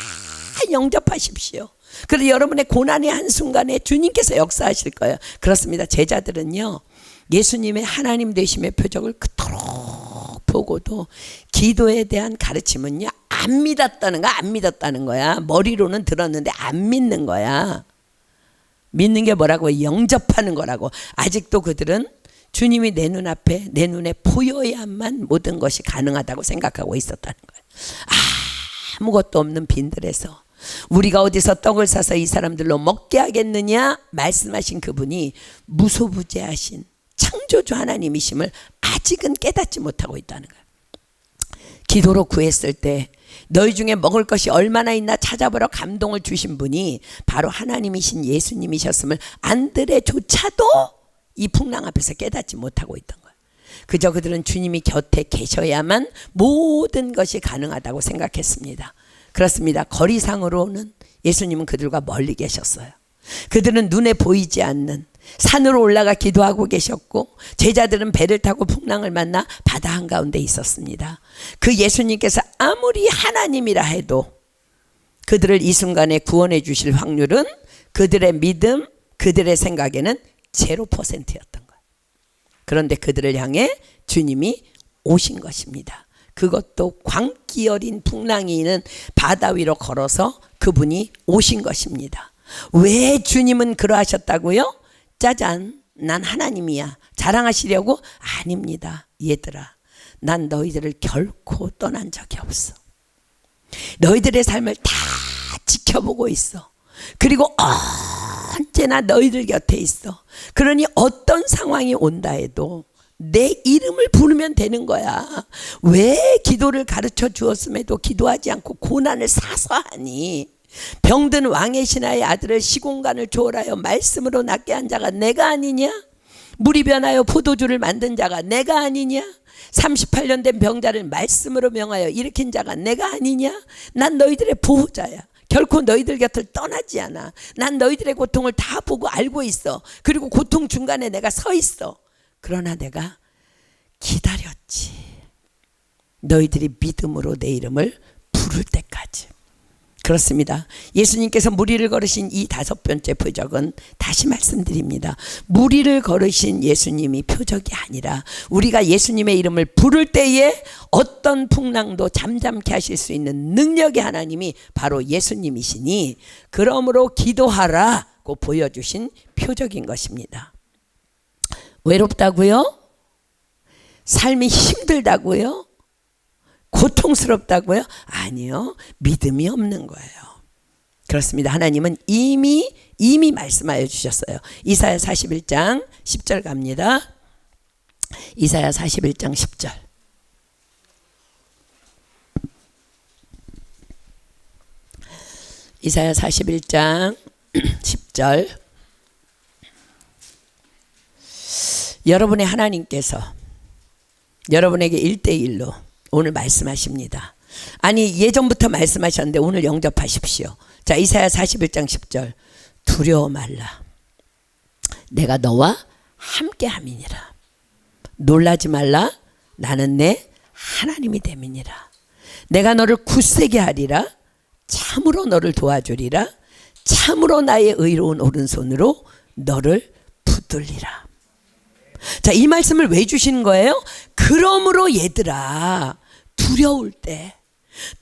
영접하십시오. 그래서 여러분의 고난의 한순간에 주님께서 역사하실 거예요. 그렇습니다. 제자들은요, 예수님의 하나님 되심의 표적을 그토록 보고도 기도에 대한 가르침은요, 안 믿었다는 거야. 머리로는 들었는데 안 믿는 거야. 믿는 게 뭐라고? 영접하는 거라고. 아직도 그들은 주님이 내 눈앞에, 내 눈에 보여야만 모든 것이 가능하다고 생각하고 있었다는 거예요. 아무것도 없는 빈들에서 우리가 어디서 떡을 사서 이 사람들로 먹게 하겠느냐 말씀하신 그분이 무소부재하신 창조주 하나님이심을 아직은 깨닫지 못하고 있다는 거예요. 기도로 구했을 때 너희 중에 먹을 것이 얼마나 있나 찾아보러 감동을 주신 분이 바로 하나님이신 예수님이셨음을 안드레조차도 이 풍랑 앞에서 깨닫지 못하고 있던 거예요. 그저 그들은 주님이 곁에 계셔야만 모든 것이 가능하다고 생각했습니다. 그렇습니다. 거리상으로는 예수님은 그들과 멀리 계셨어요. 그들은 눈에 보이지 않는 산으로 올라가 기도하고 계셨고, 제자들은 배를 타고 풍랑을 만나 바다 한가운데 있었습니다. 그 예수님께서 아무리 하나님이라 해도 그들을 이 순간에 구원해 주실 확률은 그들의 믿음, 그들의 생각에는 0%였던 거예요. 그런데 그들을 향해 주님이 오신 것입니다. 그것도 광기 어린 풍랑이 있는 바다 위로 걸어서 그분이 오신 것입니다. 왜 주님은 그러하셨다고요? 짜잔, 난 하나님이야 자랑하시려고? 아닙니다. 얘들아, 난 너희들을 결코 떠난 적이 없어. 너희들의 삶을 다 지켜보고 있어. 그리고 언제나 너희들 곁에 있어. 그러니 어떤 상황이 온다 해도 내 이름을 부르면 되는 거야. 왜 기도를 가르쳐 주었음에도 기도하지 않고 고난을 사서 하니? 병든 왕의 신하의 아들을 시공간을 초월하여 말씀으로 낫게 한 자가 내가 아니냐? 물이 변하여 포도주를 만든 자가 내가 아니냐? 38년 된 병자를 말씀으로 명하여 일으킨 자가 내가 아니냐? 난 너희들의 보호자야. 결코 너희들 곁을 떠나지 않아. 난 너희들의 고통을 다 보고 알고 있어. 그리고 고통 중간에 내가 서 있어. 그러나 내가 기다렸지. 너희들이 믿음으로 내 이름을 부를 때까지. 그렇습니다. 예수님께서 무리를 걸으신 이 5번째 표적은 다시 말씀드립니다. 무리를 걸으신 예수님이 표적이 아니라 우리가 예수님의 이름을 부를 때에 어떤 풍랑도 잠잠케 하실 수 있는 능력의 하나님이 바로 예수님이시니, 그러므로 기도하라고 보여주신 표적인 것입니다. 외롭다고요? 삶이 힘들다고요? 고통스럽다고요? 아니요. 믿음이 없는 거예요. 그렇습니다. 하나님은 이미 말씀하여 주셨어요. 이사야 41장 10절 갑니다. 이사야 41장 10절. 이사야 41장 10절. 여러분의 하나님께서 여러분에게 1대1로 오늘 말씀하십니다. 아니, 예전부터 말씀하셨는데 오늘 영접하십시오. 자, 이사야 41장 10절. 두려워 말라. 내가 너와 함께 함이니라. 놀라지 말라. 나는 내 하나님이 됨이니라. 내가 너를 굳세게 하리라. 참으로 너를 도와주리라. 참으로 나의 의로운 오른손으로 너를 붙들리라. 자, 이 말씀을 왜 주시는 거예요? 그러므로 얘들아, 두려울 때,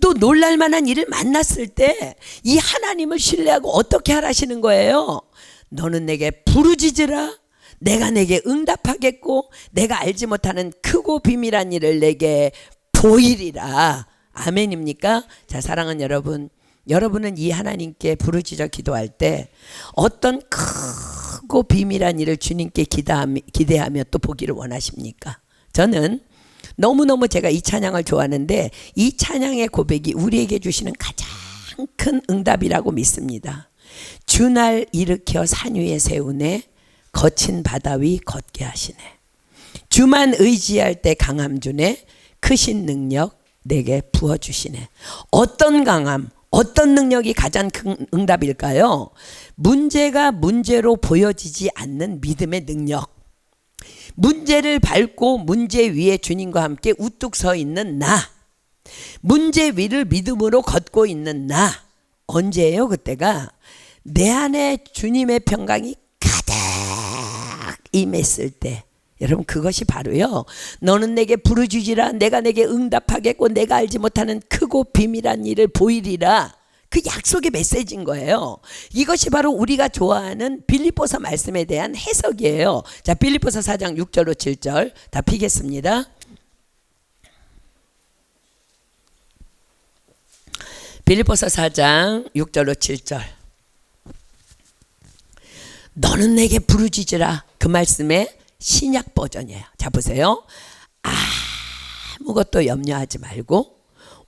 또 놀랄만한 일을 만났을 때 이 하나님을 신뢰하고 어떻게 하라시는 거예요? 너는 내게 부르짖으라. 내가 내게 응답하겠고 내가 알지 못하는 크고 비밀한 일을 내게 보이리라. 아멘입니까? 자, 사랑하는 여러분, 여러분은 이 하나님께 부르짖어 기도할 때 어떤 크고 비밀한 일을 주님께 기대하며 또 보기를 원하십니까? 저는 너무너무 제가 이 찬양을 좋아하는데 이 찬양의 고백이 우리에게 주시는 가장 큰 응답이라고 믿습니다. 주날 일으켜 산 위에 세우네 거친 바다 위 걷게 하시네. 주만 의지할 때 강함 주네 크신 능력 내게 부어주시네. 어떤 강함, 어떤 능력이 가장 큰 응답일까요? 문제가 문제로 보여지지 않는 믿음의 능력. 문제를 밟고 문제 위에 주님과 함께 우뚝 서 있는 나. 문제 위를 믿음으로 걷고 있는 나. 언제예요? 그때가 내 안에 주님의 평강이 가득 임했을 때. 여러분, 그것이 바로요, 너는 내게 부르짖으라. 내가 내게 응답하겠고 내가 알지 못하는 크고 비밀한 일을 보이리라. 그 약속의 메시지인 거예요. 이것이 바로 우리가 좋아하는 빌립보서 말씀에 대한 해석이에요. 자, 빌립보서 4장 6절로 7절 다 피겠습니다. 빌립보서 4장 6절로 7절. 너는 내게 부르짖으라. 그 말씀에 신약 버전이에요. 자, 보세요. 아무것도 염려하지 말고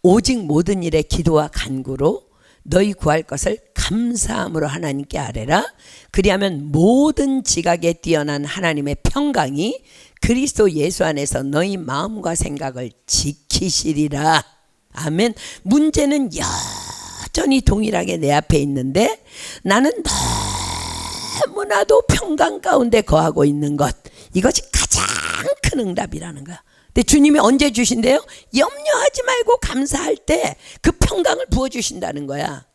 오직 모든 일에 기도와 간구로 너희 구할 것을 감사함으로 하나님께 아뢰라. 그리하면 모든 지각에 뛰어난 하나님의 평강이 그리스도 예수 안에서 너희 마음과 생각을 지키시리라. 아멘. 문제는 여전히 동일하게 내 앞에 있는데 나는 너무나도 평강 가운데 거하고 있는 것, 이것이 가장 큰 응답이라는 거야. 근데 주님이 언제 주신대요? 염려하지 말고 감사할 때 그 평강을 부어주신다는 거야.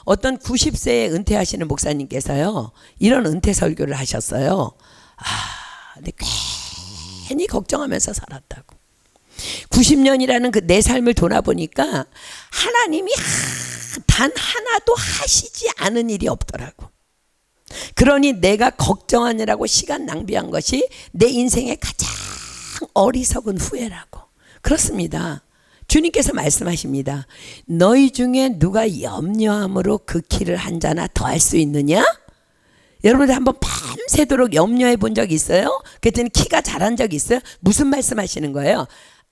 어떤 90세에 은퇴하시는 목사님께서요, 이런 은퇴 설교를 하셨어요. 근데 괜히 걱정하면서 살았다고. 90년이라는 그 내 삶을 돌아보니까 하나님이 단 하나도 하시지 않은 일이 없더라고. 그러니 내가 걱정하느라고 시간 낭비한 것이 내 인생의 가장 어리석은 후회라고. 그렇습니다. 주님께서 말씀하십니다. 너희 중에 누가 염려함으로 그 키를 한 자나 더할 수 있느냐? 여러분들 한번 밤새도록 염려해 본 적 있어요? 그랬더니 키가 자란 적 있어요? 무슨 말씀하시는 거예요?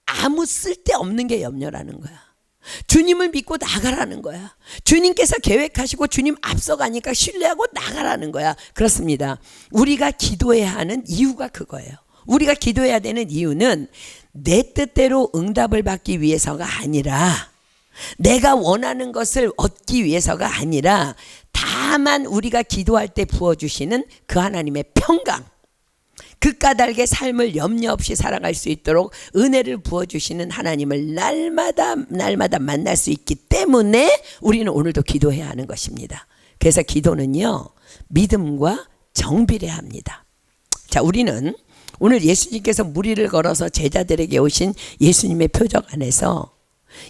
아무 쓸데없는 게 염려라는 거야. 주님을 믿고 나가라는 거야. 주님께서 계획하시고 주님 앞서가니까 신뢰하고 나가라는 거야. 그렇습니다. 우리가 기도해야 하는 이유가 그거예요. 우리가 기도해야 되는 이유는 내 뜻대로 응답을 받기 위해서가 아니라, 내가 원하는 것을 얻기 위해서가 아니라, 다만 우리가 기도할 때 부어주시는 그 하나님의 평강, 그 까닭의 삶을 염려 없이 살아갈 수 있도록 은혜를 부어주시는 하나님을 날마다 만날 수 있기 때문에 우리는 오늘도 기도해야 하는 것입니다. 그래서 기도는요, 믿음과 정비례 합니다. 자, 우리는 오늘 예수님께서 무리를 걸어서 제자들에게 오신 예수님의 표적 안에서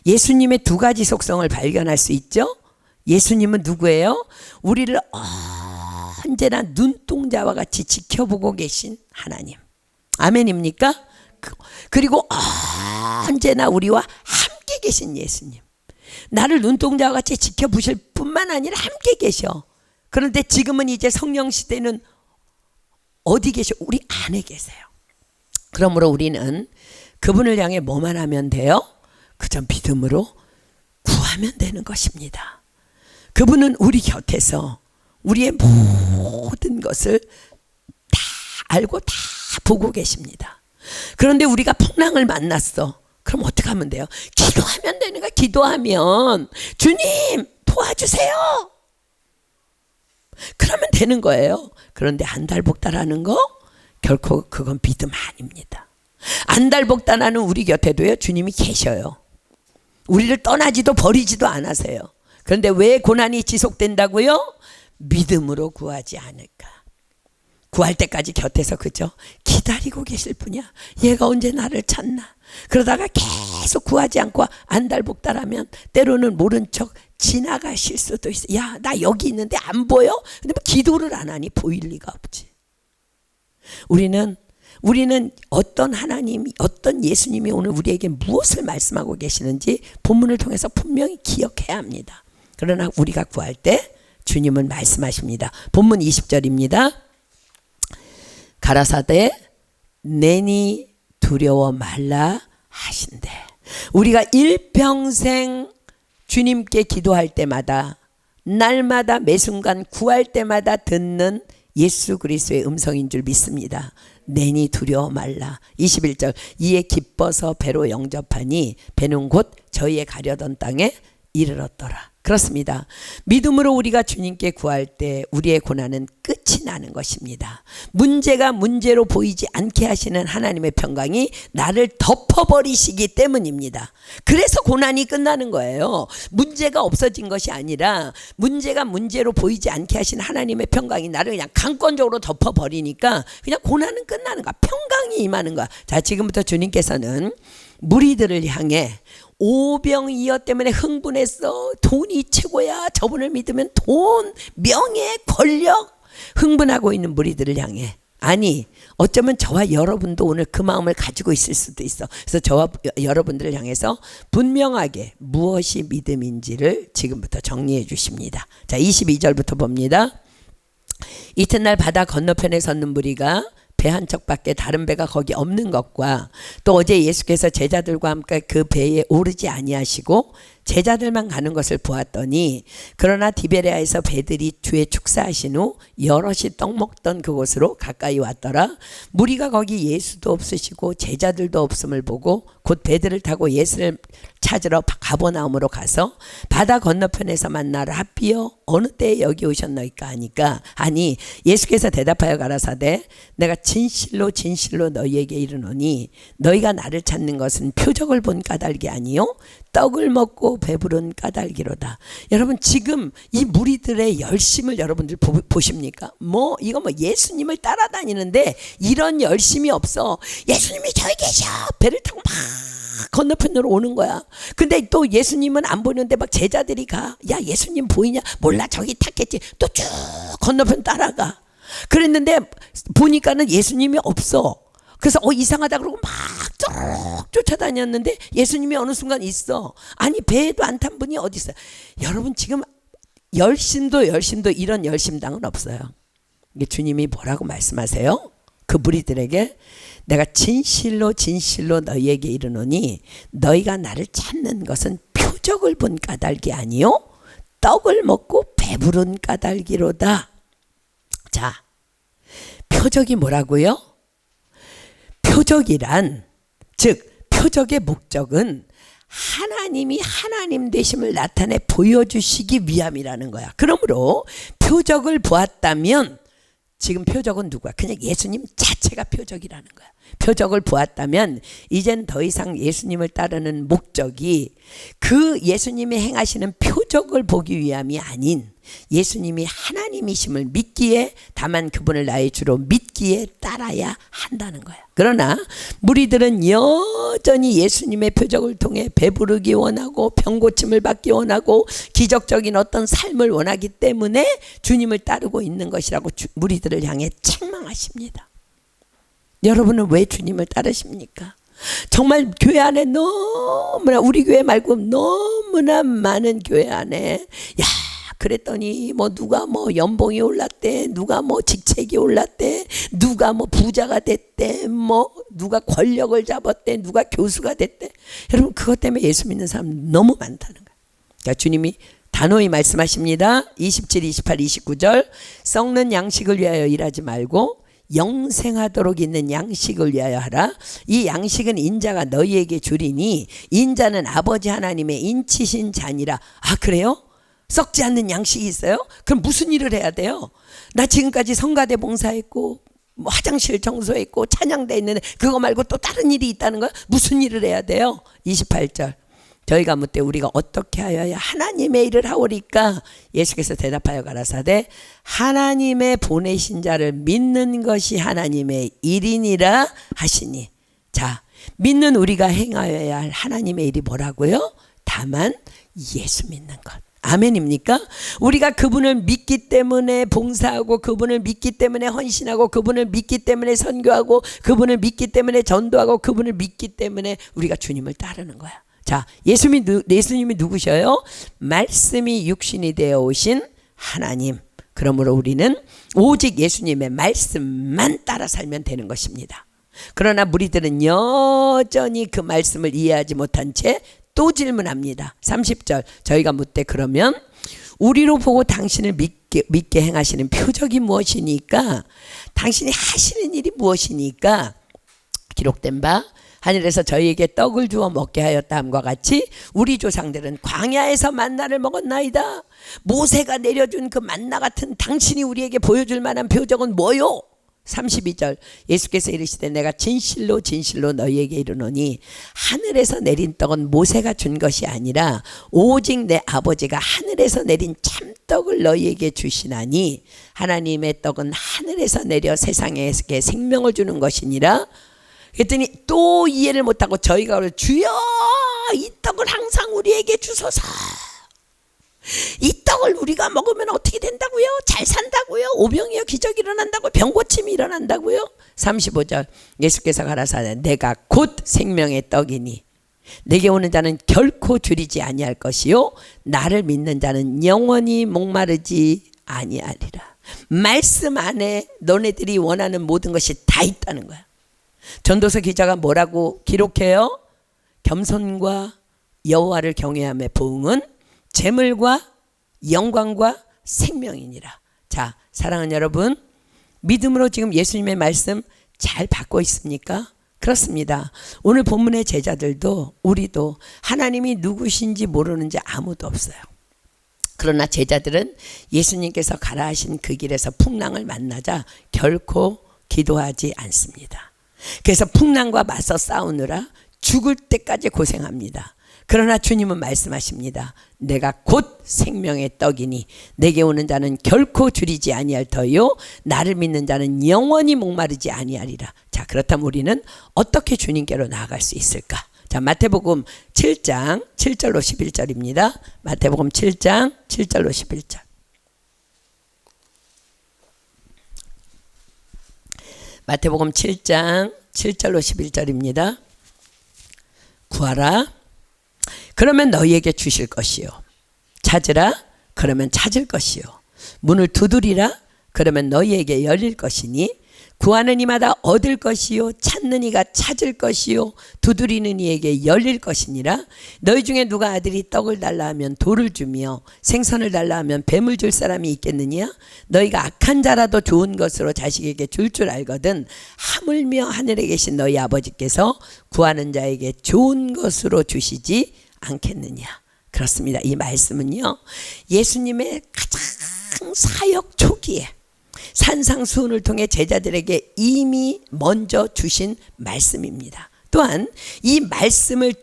예수님의 두 가지 속성을 발견할 수 있죠. 예수님은 누구예요? 우리를 언제나 눈동자와 같이 지켜보고 계신 하나님. 아멘입니까? 그리고 언제나 우리와 함께 계신 예수님. 나를 눈동자와 같이 지켜보실 뿐만 아니라 함께 계셔. 그런데 지금은 이제 성령 시대는 어디 계셔? 우리 안에 계세요. 그러므로 우리는 그분을 향해 뭐만 하면 돼요? 그저 믿음으로 구하면 되는 것입니다. 그분은 우리 곁에서 우리의 모든 것을 다 알고 다 보고 계십니다. 그런데 우리가 풍랑을 만났어. 그럼 어떻게 하면 돼요? 기도하면 되는 거야. 기도하면 주님 도와주세요. 그러면 되는 거예요. 그런데 안달복달하는 거 결코 그건 믿음 아닙니다. 안달복달하는 우리 곁에도요, 주님이 계셔요. 우리를 떠나지도 버리지도 않으세요. 그런데 왜 고난이 지속된다고요? 믿음으로 구하지 않을까. 구할 때까지 곁에서 그죠? 기다리고 계실 분이야. 얘가 언제 나를 찾나? 그러다가 계속 구하지 않고 안달복달하면 때로는 모른 척 지나가실 수도 있어. 야, 나 여기 있는데 안 보여? 근데 뭐 기도를 안 하니 보일 리가 없지. 우리는 어떤 하나님이, 어떤 예수님이 오늘 우리에게 무엇을 말씀하고 계시는지 본문을 통해서 분명히 기억해야 합니다. 그러나 우리가 구할 때 주님은 말씀하십니다. 본문 20절입니다. 가라사대 내니 두려워 말라 하신대. 우리가 일평생 주님께 기도할 때마다, 날마다 매 순간 구할 때마다 듣는 예수 그리스도의 음성인 줄 믿습니다. 내니 두려워 말라. 21절 이에 기뻐서 배로 영접하니 배는 곧 저희의 가려던 땅에 이르렀더라. 그렇습니다. 믿음으로 우리가 주님께 구할 때 우리의 고난은 끝이 나는 것입니다. 문제가 문제로 보이지 않게 하시는 하나님의 평강이 나를 덮어버리시기 때문입니다. 그래서 고난이 끝나는 거예요. 문제가 없어진 것이 아니라 문제가 문제로 보이지 않게 하시는 하나님의 평강이 나를 그냥 강권적으로 덮어버리니까 그냥 고난은 끝나는 거야. 평강이 임하는 거야. 자, 지금부터 주님께서는 무리들을 향해 오병이어 때문에 흥분했어. 돈이 최고야. 저분을 믿으면 돈, 명예, 권력 흥분하고 있는 무리들을 향해, 아니 어쩌면 저와 여러분도 오늘 그 마음을 가지고 있을 수도 있어. 그래서 저와 여러분들을 향해서 분명하게 무엇이 믿음인지를 지금부터 정리해 주십니다. 자, 22절부터 봅니다. 이튿날 바다 건너편에 섰는 무리가 배 한 척밖에 다른 배가 거기 없는 것과 또 어제 예수께서 제자들과 함께 그 배에 오르지 아니하시고 제자들만 가는 것을 보았더니, 그러나 디베레아에서 배들이 주의 축사하신 후 여럿이 떡 먹던 그곳으로 가까이 왔더라. 무리가 거기 예수도 없으시고 제자들도 없음을 보고 곧 배들을 타고 예수를 찾으러 가버나움으로 가서 바다 건너편에서 만나라. 랍비여 어느 때에 여기 오셨나이까 하니까, 아니 예수께서 대답하여 가라사대 내가 진실로 진실로 너희에게 이르노니 너희가 나를 찾는 것은 표적을 본 까닭이 아니요 떡을 먹고 배부른 까닭이로다. 여러분 지금 이 무리들의 열심을 여러분들 보십니까? 이거 예수님을 따라다니는데 이런 열심이 없어. 예수님이 저기 계셔. 배를 타고 막 건너편으로 오는 거야. 근데 또 예수님은 안 보이는데 막 제자들이 가. 야, 예수님 보이냐? 몰라, 저기 탔겠지. 또 쭉 건너편 따라가. 그랬는데 보니까는 예수님이 없어. 그래서 이상하다 그러고 막 쭉 쫓아다녔는데 예수님이 어느 순간 있어. 아니 배에도 안 탄 분이 어디 있어요? 여러분 지금 열심도 이런 열심당은 없어요. 이게 주님이 뭐라고 말씀하세요? 그 무리들에게 내가 진실로 진실로 너희에게 이르노니 너희가 나를 찾는 것은 표적을 본 까닭이 아니요 떡을 먹고 배부른 까닭이로다. 자, 표적이 뭐라고요? 표적이란, 즉 표적의 목적은 하나님이 하나님 되심을 나타내 보여주시기 위함이라는 거야. 그러므로 표적을 보았다면, 지금 표적은 누구야? 그냥 예수님 자체가 표적이라는 거야. 표적을 보았다면 이젠 더 이상 예수님을 따르는 목적이 그 예수님이 행하시는 표적을 보기 위함이 아닌 예수님이 하나님이심을 믿기에, 다만 그분을 나의 주로 믿기에 따라야 한다는 거야. 그러나 무리들은 여전히 예수님의 표적을 통해 배부르기 원하고 병고침을 받기 원하고 기적적인 어떤 삶을 원하기 때문에 주님을 따르고 있는 것이라고 무리들을 향해 책망하십니다. 여러분은 왜 주님을 따르십니까? 정말 교회 안에 너무나, 우리 교회 말고 너무나 많은 교회 안에 그랬더니 누가 연봉이 올랐대, 누가 직책이 올랐대, 누가 부자가 됐대, 누가 권력을 잡았대, 누가 교수가 됐대. 여러분 그것 때문에 예수 믿는 사람 너무 많다는 거예요. 그러니까 주님이 단호히 말씀하십니다. 27, 28, 29절 썩는 양식을 위하여 일하지 말고 영생하도록 있는 양식을 위하여 하라. 이 양식은 인자가 너희에게 주리니 인자는 아버지 하나님의 인치신 자니라. 아, 그래요? 썩지 않는 양식이 있어요? 그럼 무슨 일을 해야 돼요? 나 지금까지 성가대 봉사했고 화장실 청소했고 찬양대 있는데 그거 말고 또 다른 일이 있다는 거야? 무슨 일을 해야 돼요? 28절 저희가 묻되 우리가 어떻게 하여야 하나님의 일을 하오리까? 예수께서 대답하여 가라사대 하나님의 보내신 자를 믿는 것이 하나님의 일이니라 하시니. 자, 믿는 우리가 행하여야 할 하나님의 일이 뭐라고요? 다만 예수 믿는 것. 아멘입니까? 우리가 그분을 믿기 때문에 봉사하고, 그분을 믿기 때문에 헌신하고, 그분을 믿기 때문에 선교하고, 그분을 믿기 때문에 전도하고, 그분을 믿기 때문에 우리가 주님을 따르는 거야. 자, 예수님이 누구셔요? 말씀이 육신이 되어 오신 하나님. 그러므로 우리는 오직 예수님의 말씀만 따라 살면 되는 것입니다. 그러나 무리들은 여전히 그 말씀을 이해하지 못한 채 또 질문합니다. 30절 저희가 묻되 그러면 우리로 보고 당신을 믿게 행하시는 표적이 무엇이니까? 당신이 하시는 일이 무엇이니까? 기록된 바 하늘에서 저희에게 떡을 주어 먹게 하였다 함과 같이 우리 조상들은 광야에서 만나를 먹었나이다. 모세가 내려준 그 만나 같은 당신이 우리에게 보여줄 만한 표적은 뭐요? 32절 예수께서 이르시되 내가 진실로 진실로 너희에게 이르노니 하늘에서 내린 떡은 모세가 준 것이 아니라 오직 내 아버지가 하늘에서 내린 참떡을 너희에게 주시나니 하나님의 떡은 하늘에서 내려 세상에게 생명을 주는 것이니라. 그랬더니 또 이해를 못하고 저희가 그래 주여 이 떡을 항상 우리에게 주소서. 이 떡을 우리가 먹으면 어떻게 된다고요? 잘 산다고요? 오병이어 기적이 일어난다고요? 병고침이 일어난다고요? 35절 예수께서 가라사대 내가 곧 생명의 떡이니 내게 오는 자는 결코 줄이지 아니할 것이요 나를 믿는 자는 영원히 목마르지 아니하리라. 말씀 안에 너네들이 원하는 모든 것이 다 있다는 거야. 전도서 기자가 뭐라고 기록해요? 겸손과 여호와를 경외함의 보응은 재물과 영광과 생명이니라. 자, 사랑하는 여러분, 믿음으로 지금 예수님의 말씀 잘 받고 있습니까? 그렇습니다. 오늘 본문의 제자들도 우리도 하나님이 누구신지 모르는지 아무도 없어요. 그러나 제자들은 예수님께서 가라 하신 그 길에서 풍랑을 만나자 결코 기도하지 않습니다. 그래서 풍랑과 맞서 싸우느라 죽을 때까지 고생합니다. 그러나 주님은 말씀하십니다. 내가 곧 생명의 떡이니 내게 오는 자는 결코 줄이지 아니할 터요 나를 믿는 자는 영원히 목마르지 아니하리라. 자, 그렇다면 우리는 어떻게 주님께로 나아갈 수 있을까? 자, 마태복음 7장 7절로 11절입니다. 마태복음 7장 7절로 11절. 마태복음 7장 7절로 11절입니다. 구하라 그러면 너희에게 주실 것이요 찾으라 그러면 찾을 것이요 문을 두드리라 그러면 너희에게 열릴 것이니 구하는 이마다 얻을 것이요 찾는 이가 찾을 것이요 두드리는 이에게 열릴 것이니라. 너희 중에 누가 아들이 떡을 달라 하면 돌을 주며 생선을 달라 하면 뱀을 줄 사람이 있겠느냐? 너희가 악한 자라도 좋은 것으로 자식에게 줄 알거든 하물며 하늘에 계신 너희 아버지께서 구하는 자에게 좋은 것으로 주시지 않겠느냐. 그렇습니다. 이 말씀은요 예수님의 가장 사역 초기에 산상수훈을 통해 제자들에게 이미 먼저 주신 말씀입니다. 또한 이 말씀을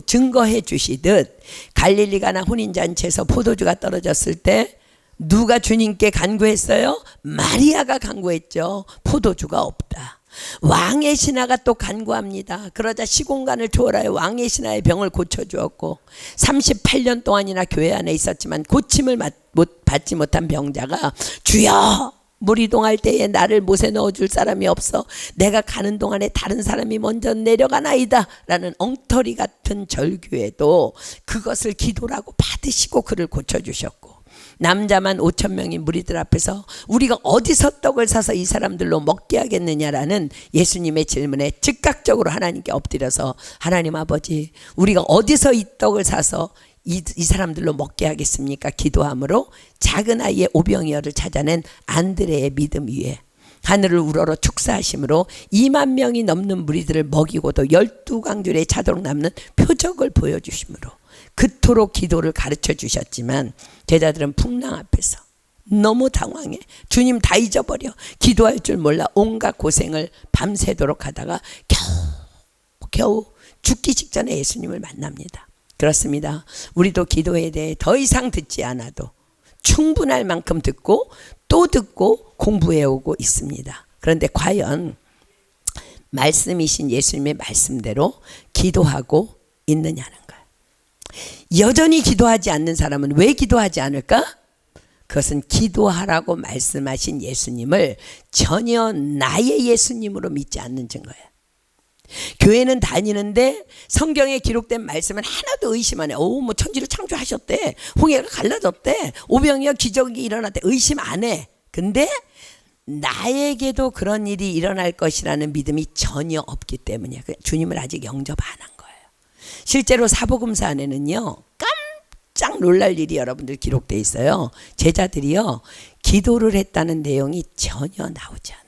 증거해 주시듯 갈릴리 가나 혼인잔치에서 포도주가 떨어졌을 때 누가 주님께 간구했어요? 마리아가 간구했죠. 포도주가 없다. 왕의 신하가 또 간구합니다. 그러자 시공간을 초월하여 왕의 신하의 병을 고쳐주었고 38년 동안이나 교회 안에 있었지만 고침을 받지 못한 병자가 주여 물 이동할 때에 나를 못에 넣어줄 사람이 없어 내가 가는 동안에 다른 사람이 먼저 내려가나이다 라는 엉터리 같은 절규에도 그것을 기도라고 받으시고 그를 고쳐주셨고 남자만 5,000명의 무리들 앞에서 우리가 어디서 떡을 사서 이 사람들로 먹게 하겠느냐라는 예수님의 질문에 즉각적으로 하나님께 엎드려서 하나님 아버지 우리가 어디서 이 떡을 사서 이 사람들로 먹게 하겠습니까? 기도함으로 작은 아이의 오병이어를 찾아낸 안드레의 믿음 위에 하늘을 우러러 축사하심으로 2만 명이 넘는 무리들을 먹이고도 12강줄에 차도록 남는 표적을 보여주심으로 그토록 기도를 가르쳐 주셨지만 제자들은 풍랑 앞에서 너무 당황해. 주님 다 잊어버려. 기도할 줄 몰라 온갖 고생을 밤새도록 하다가 겨우 죽기 직전에 예수님을 만납니다. 그렇습니다. 우리도 기도에 대해 더 이상 듣지 않아도 충분할 만큼 듣고 또 듣고 공부해오고 있습니다. 그런데 과연 말씀이신 예수님의 말씀대로 기도하고 있느냐는 거예요. 여전히 기도하지 않는 사람은 왜 기도하지 않을까? 그것은 기도하라고 말씀하신 예수님을 전혀 나의 예수님으로 믿지 않는 증거예요. 교회는 다니는데 성경에 기록된 말씀은 하나도 의심 안 해. 뭐 천지를 창조하셨대. 홍해가 갈라졌대. 오병이어 기적이 일어났대. 의심 안 해. 근데 나에게도 그런 일이 일어날 것이라는 믿음이 전혀 없기 때문이야. 주님을 아직 영접 안 한 거예요. 실제로 사복음서 안에는요, 깜짝 놀랄 일이 여러분들 기록되어 있어요. 제자들이요, 기도를 했다는 내용이 전혀 나오지 않아.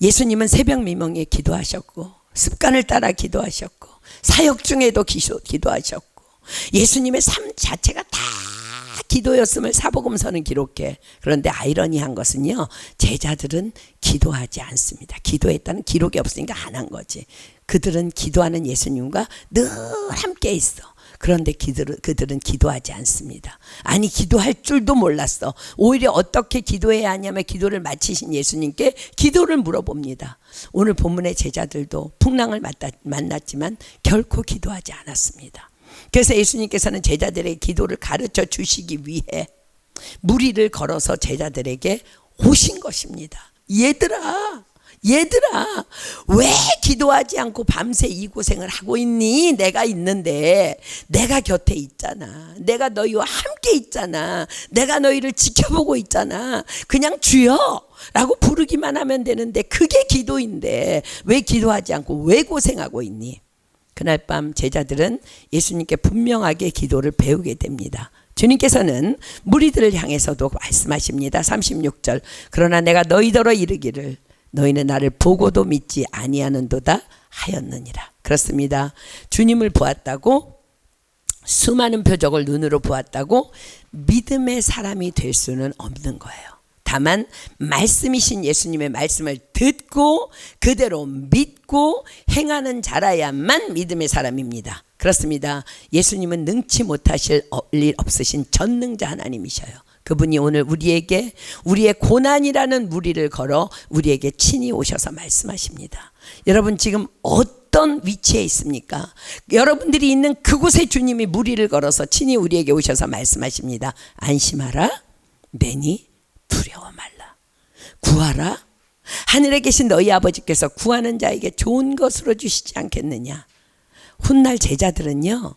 예수님은 새벽 미명에 기도하셨고, 습관을 따라 기도하셨고, 사역 중에도 기도하셨고, 예수님의 삶 자체가 다 기도였음을 사복음서는 기록해. 그런데 아이러니한 것은요, 제자들은 기도하지 않습니다. 기도했다는 기록이 없으니까 안 한 거지. 그들은 기도하는 예수님과 늘 함께 있어. 그런데 그들은 기도하지 않습니다. 아니, 기도할 줄도 몰랐어. 오히려 어떻게 기도해야 하냐면 기도를 마치신 예수님께 기도를 물어봅니다. 오늘 본문의 제자들도 풍랑을 만났지만 결코 기도하지 않았습니다. 그래서 예수님께서는 제자들의 기도를 가르쳐 주시기 위해 무리를 걸어서 제자들에게 오신 것입니다. 얘들아, 왜 기도하지 않고 밤새 이 고생을 하고 있니? 내가 있는데, 내가 곁에 있잖아. 내가 너희와 함께 있잖아. 내가 너희를 지켜보고 있잖아. 그냥 주여 라고 부르기만 하면 되는데, 그게 기도인데 왜 기도하지 않고 왜 고생하고 있니? 그날 밤 제자들은 예수님께 분명하게 기도를 배우게 됩니다. 주님께서는 무리들을 향해서도 말씀하십니다. 36절, 그러나 내가 너희더러 이르기를 너희는 나를 보고도 믿지 아니하는도다 하였느니라. 그렇습니다. 주님을 보았다고, 수많은 표적을 눈으로 보았다고 믿음의 사람이 될 수는 없는 거예요. 다만 말씀이신 예수님의 말씀을 듣고 그대로 믿고 행하는 자라야만 믿음의 사람입니다. 그렇습니다. 예수님은 능치 못하실 일 없으신 전능자 하나님이셔요. 그분이 오늘 우리에게 우리의 고난이라는 무리를 걸어 우리에게 친히 오셔서 말씀하십니다. 여러분 지금 어떤 위치에 있습니까? 여러분들이 있는 그곳에 주님이 무리를 걸어서 친히 우리에게 오셔서 말씀하십니다. 안심하라, 매니 두려워 말라. 구하라, 하늘에 계신 너희 아버지께서 구하는 자에게 좋은 것으로 주시지 않겠느냐. 훗날 제자들은요,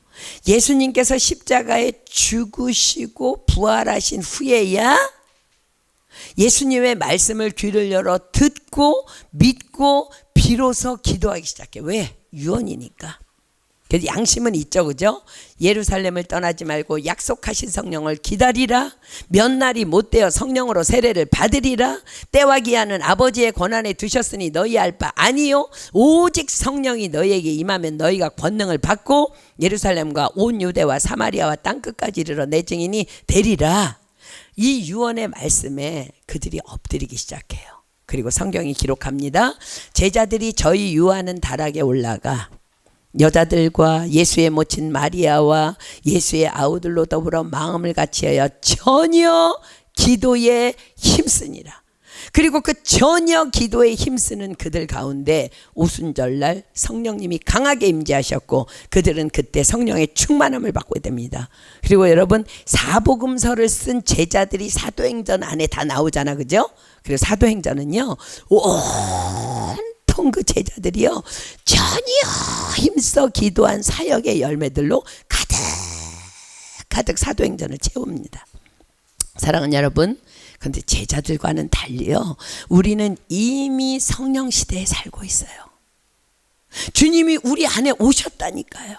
예수님께서 십자가에 죽으시고 부활하신 후에야 예수님의 말씀을 귀를 열어 듣고 믿고 비로소 기도하기 시작해. 왜? 유언이니까. 그래서 양심은 있죠, 그죠? 예루살렘을 떠나지 말고 약속하신 성령을 기다리라. 몇 날이 못되어 성령으로 세례를 받으리라. 때와 기한은 아버지의 권한에 두셨으니 너희 알 바 아니요, 오직 성령이 너희에게 임하면 너희가 권능을 받고 예루살렘과 온 유대와 사마리아와 땅끝까지 이르러 내 증인이 되리라. 이 유언의 말씀에 그들이 엎드리기 시작해요. 그리고 성경이 기록합니다. 제자들이 저희 유하는 다락에 올라가 여자들과 예수의 모친 마리아와 예수의 아우들로 더불어 마음을 같이하여 전혀 기도에 힘쓰니라. 그리고 그 전혀 기도에 힘쓰는 그들 가운데 오순절날 성령님이 강하게 임재하셨고 그들은 그때 성령의 충만함을 받게 됩니다. 그리고 여러분, 사복음서를 쓴 제자들이 사도행전 안에 다 나오잖아, 그죠? 그리고 사도행전은요, 온통 그 제자들이요 전혀 힘써 기도한 사역의 열매들로 가득 사도행전을 채웁니다. 사랑하는 여러분, 그런데 제자들과는 달리요, 우리는 이미 성령 시대에 살고 있어요. 주님이 우리 안에 오셨다니까요.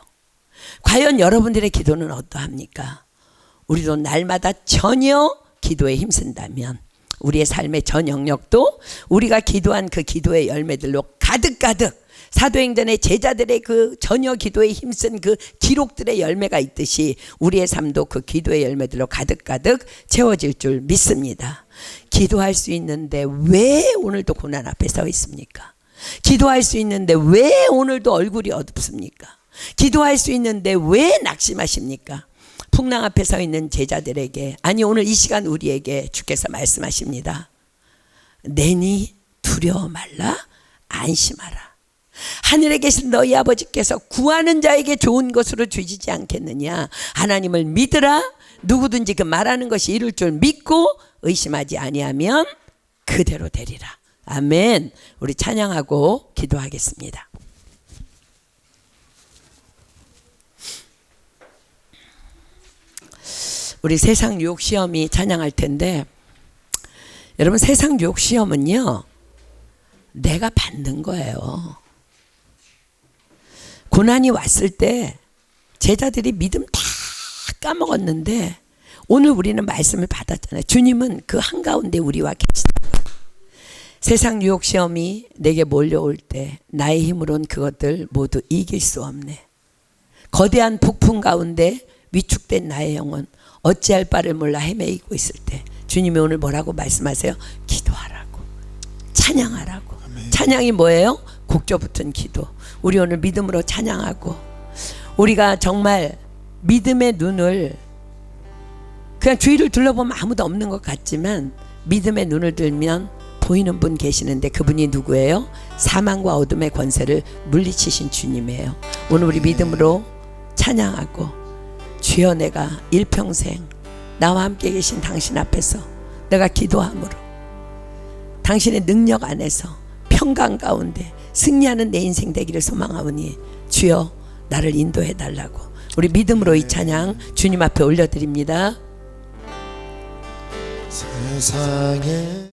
과연 여러분들의 기도는 어떠합니까? 우리도 날마다 전혀 기도에 힘쓴다면 우리의 삶의 전 영역도 우리가 기도한 그 기도의 열매들로 가득 사도행전의 제자들의 그 전혀 기도에 힘쓴 그 기록들의 열매가 있듯이 우리의 삶도 그 기도의 열매들로 가득 채워질 줄 믿습니다. 기도할 수 있는데 왜 오늘도 고난 앞에 서 있습니까? 기도할 수 있는데 왜 오늘도 얼굴이 어둡습니까? 기도할 수 있는데 왜 낙심하십니까? 풍랑 앞에 서 있는 제자들에게, 아니 오늘 이 시간 우리에게 주께서 말씀하십니다. 내니 두려워 말라, 안심하라. 하늘에 계신 너희 아버지께서 구하는 자에게 좋은 것으로 주시지 않겠느냐. 하나님을 믿으라. 누구든지 그 말하는 것이 이룰 줄 믿고 의심하지 아니하면 그대로 되리라. 아멘. 우리 찬양하고 기도하겠습니다. 우리 세상 유혹 시험이 찬양할 텐데, 여러분 세상 유혹 시험은요 내가 받는 거예요. 고난이 왔을 때 제자들이 믿음 다 까먹었는데 오늘 우리는 말씀을 받았잖아요. 주님은 그 한가운데 우리와 계시다. 세상 유혹 시험이 내게 몰려올 때 나의 힘으론 그것들 모두 이길 수 없네. 거대한 폭풍 가운데 위축된 나의 영혼 어찌할 바를 몰라 헤매이고 있을 때 주님이 오늘 뭐라고 말씀하세요? 기도하라고, 찬양하라고. 찬양이 뭐예요? 곡조 붙은 기도. 우리 오늘 믿음으로 찬양하고, 우리가 정말 믿음의 눈을, 그냥 주위를 둘러보면 아무도 없는 것 같지만 믿음의 눈을 들면 보이는 분 계시는데 그분이 누구예요? 사망과 어둠의 권세를 물리치신 주님이에요. 오늘 우리 믿음으로 찬양하고, 주여 내가 일평생 나와 함께 계신 당신 앞에서 내가 기도함으로 당신의 능력 안에서 평강 가운데 승리하는 내 인생 되기를 소망하오니 주여 나를 인도해 달라고 우리 믿음으로 이 찬양 주님 앞에 올려드립니다. 세상에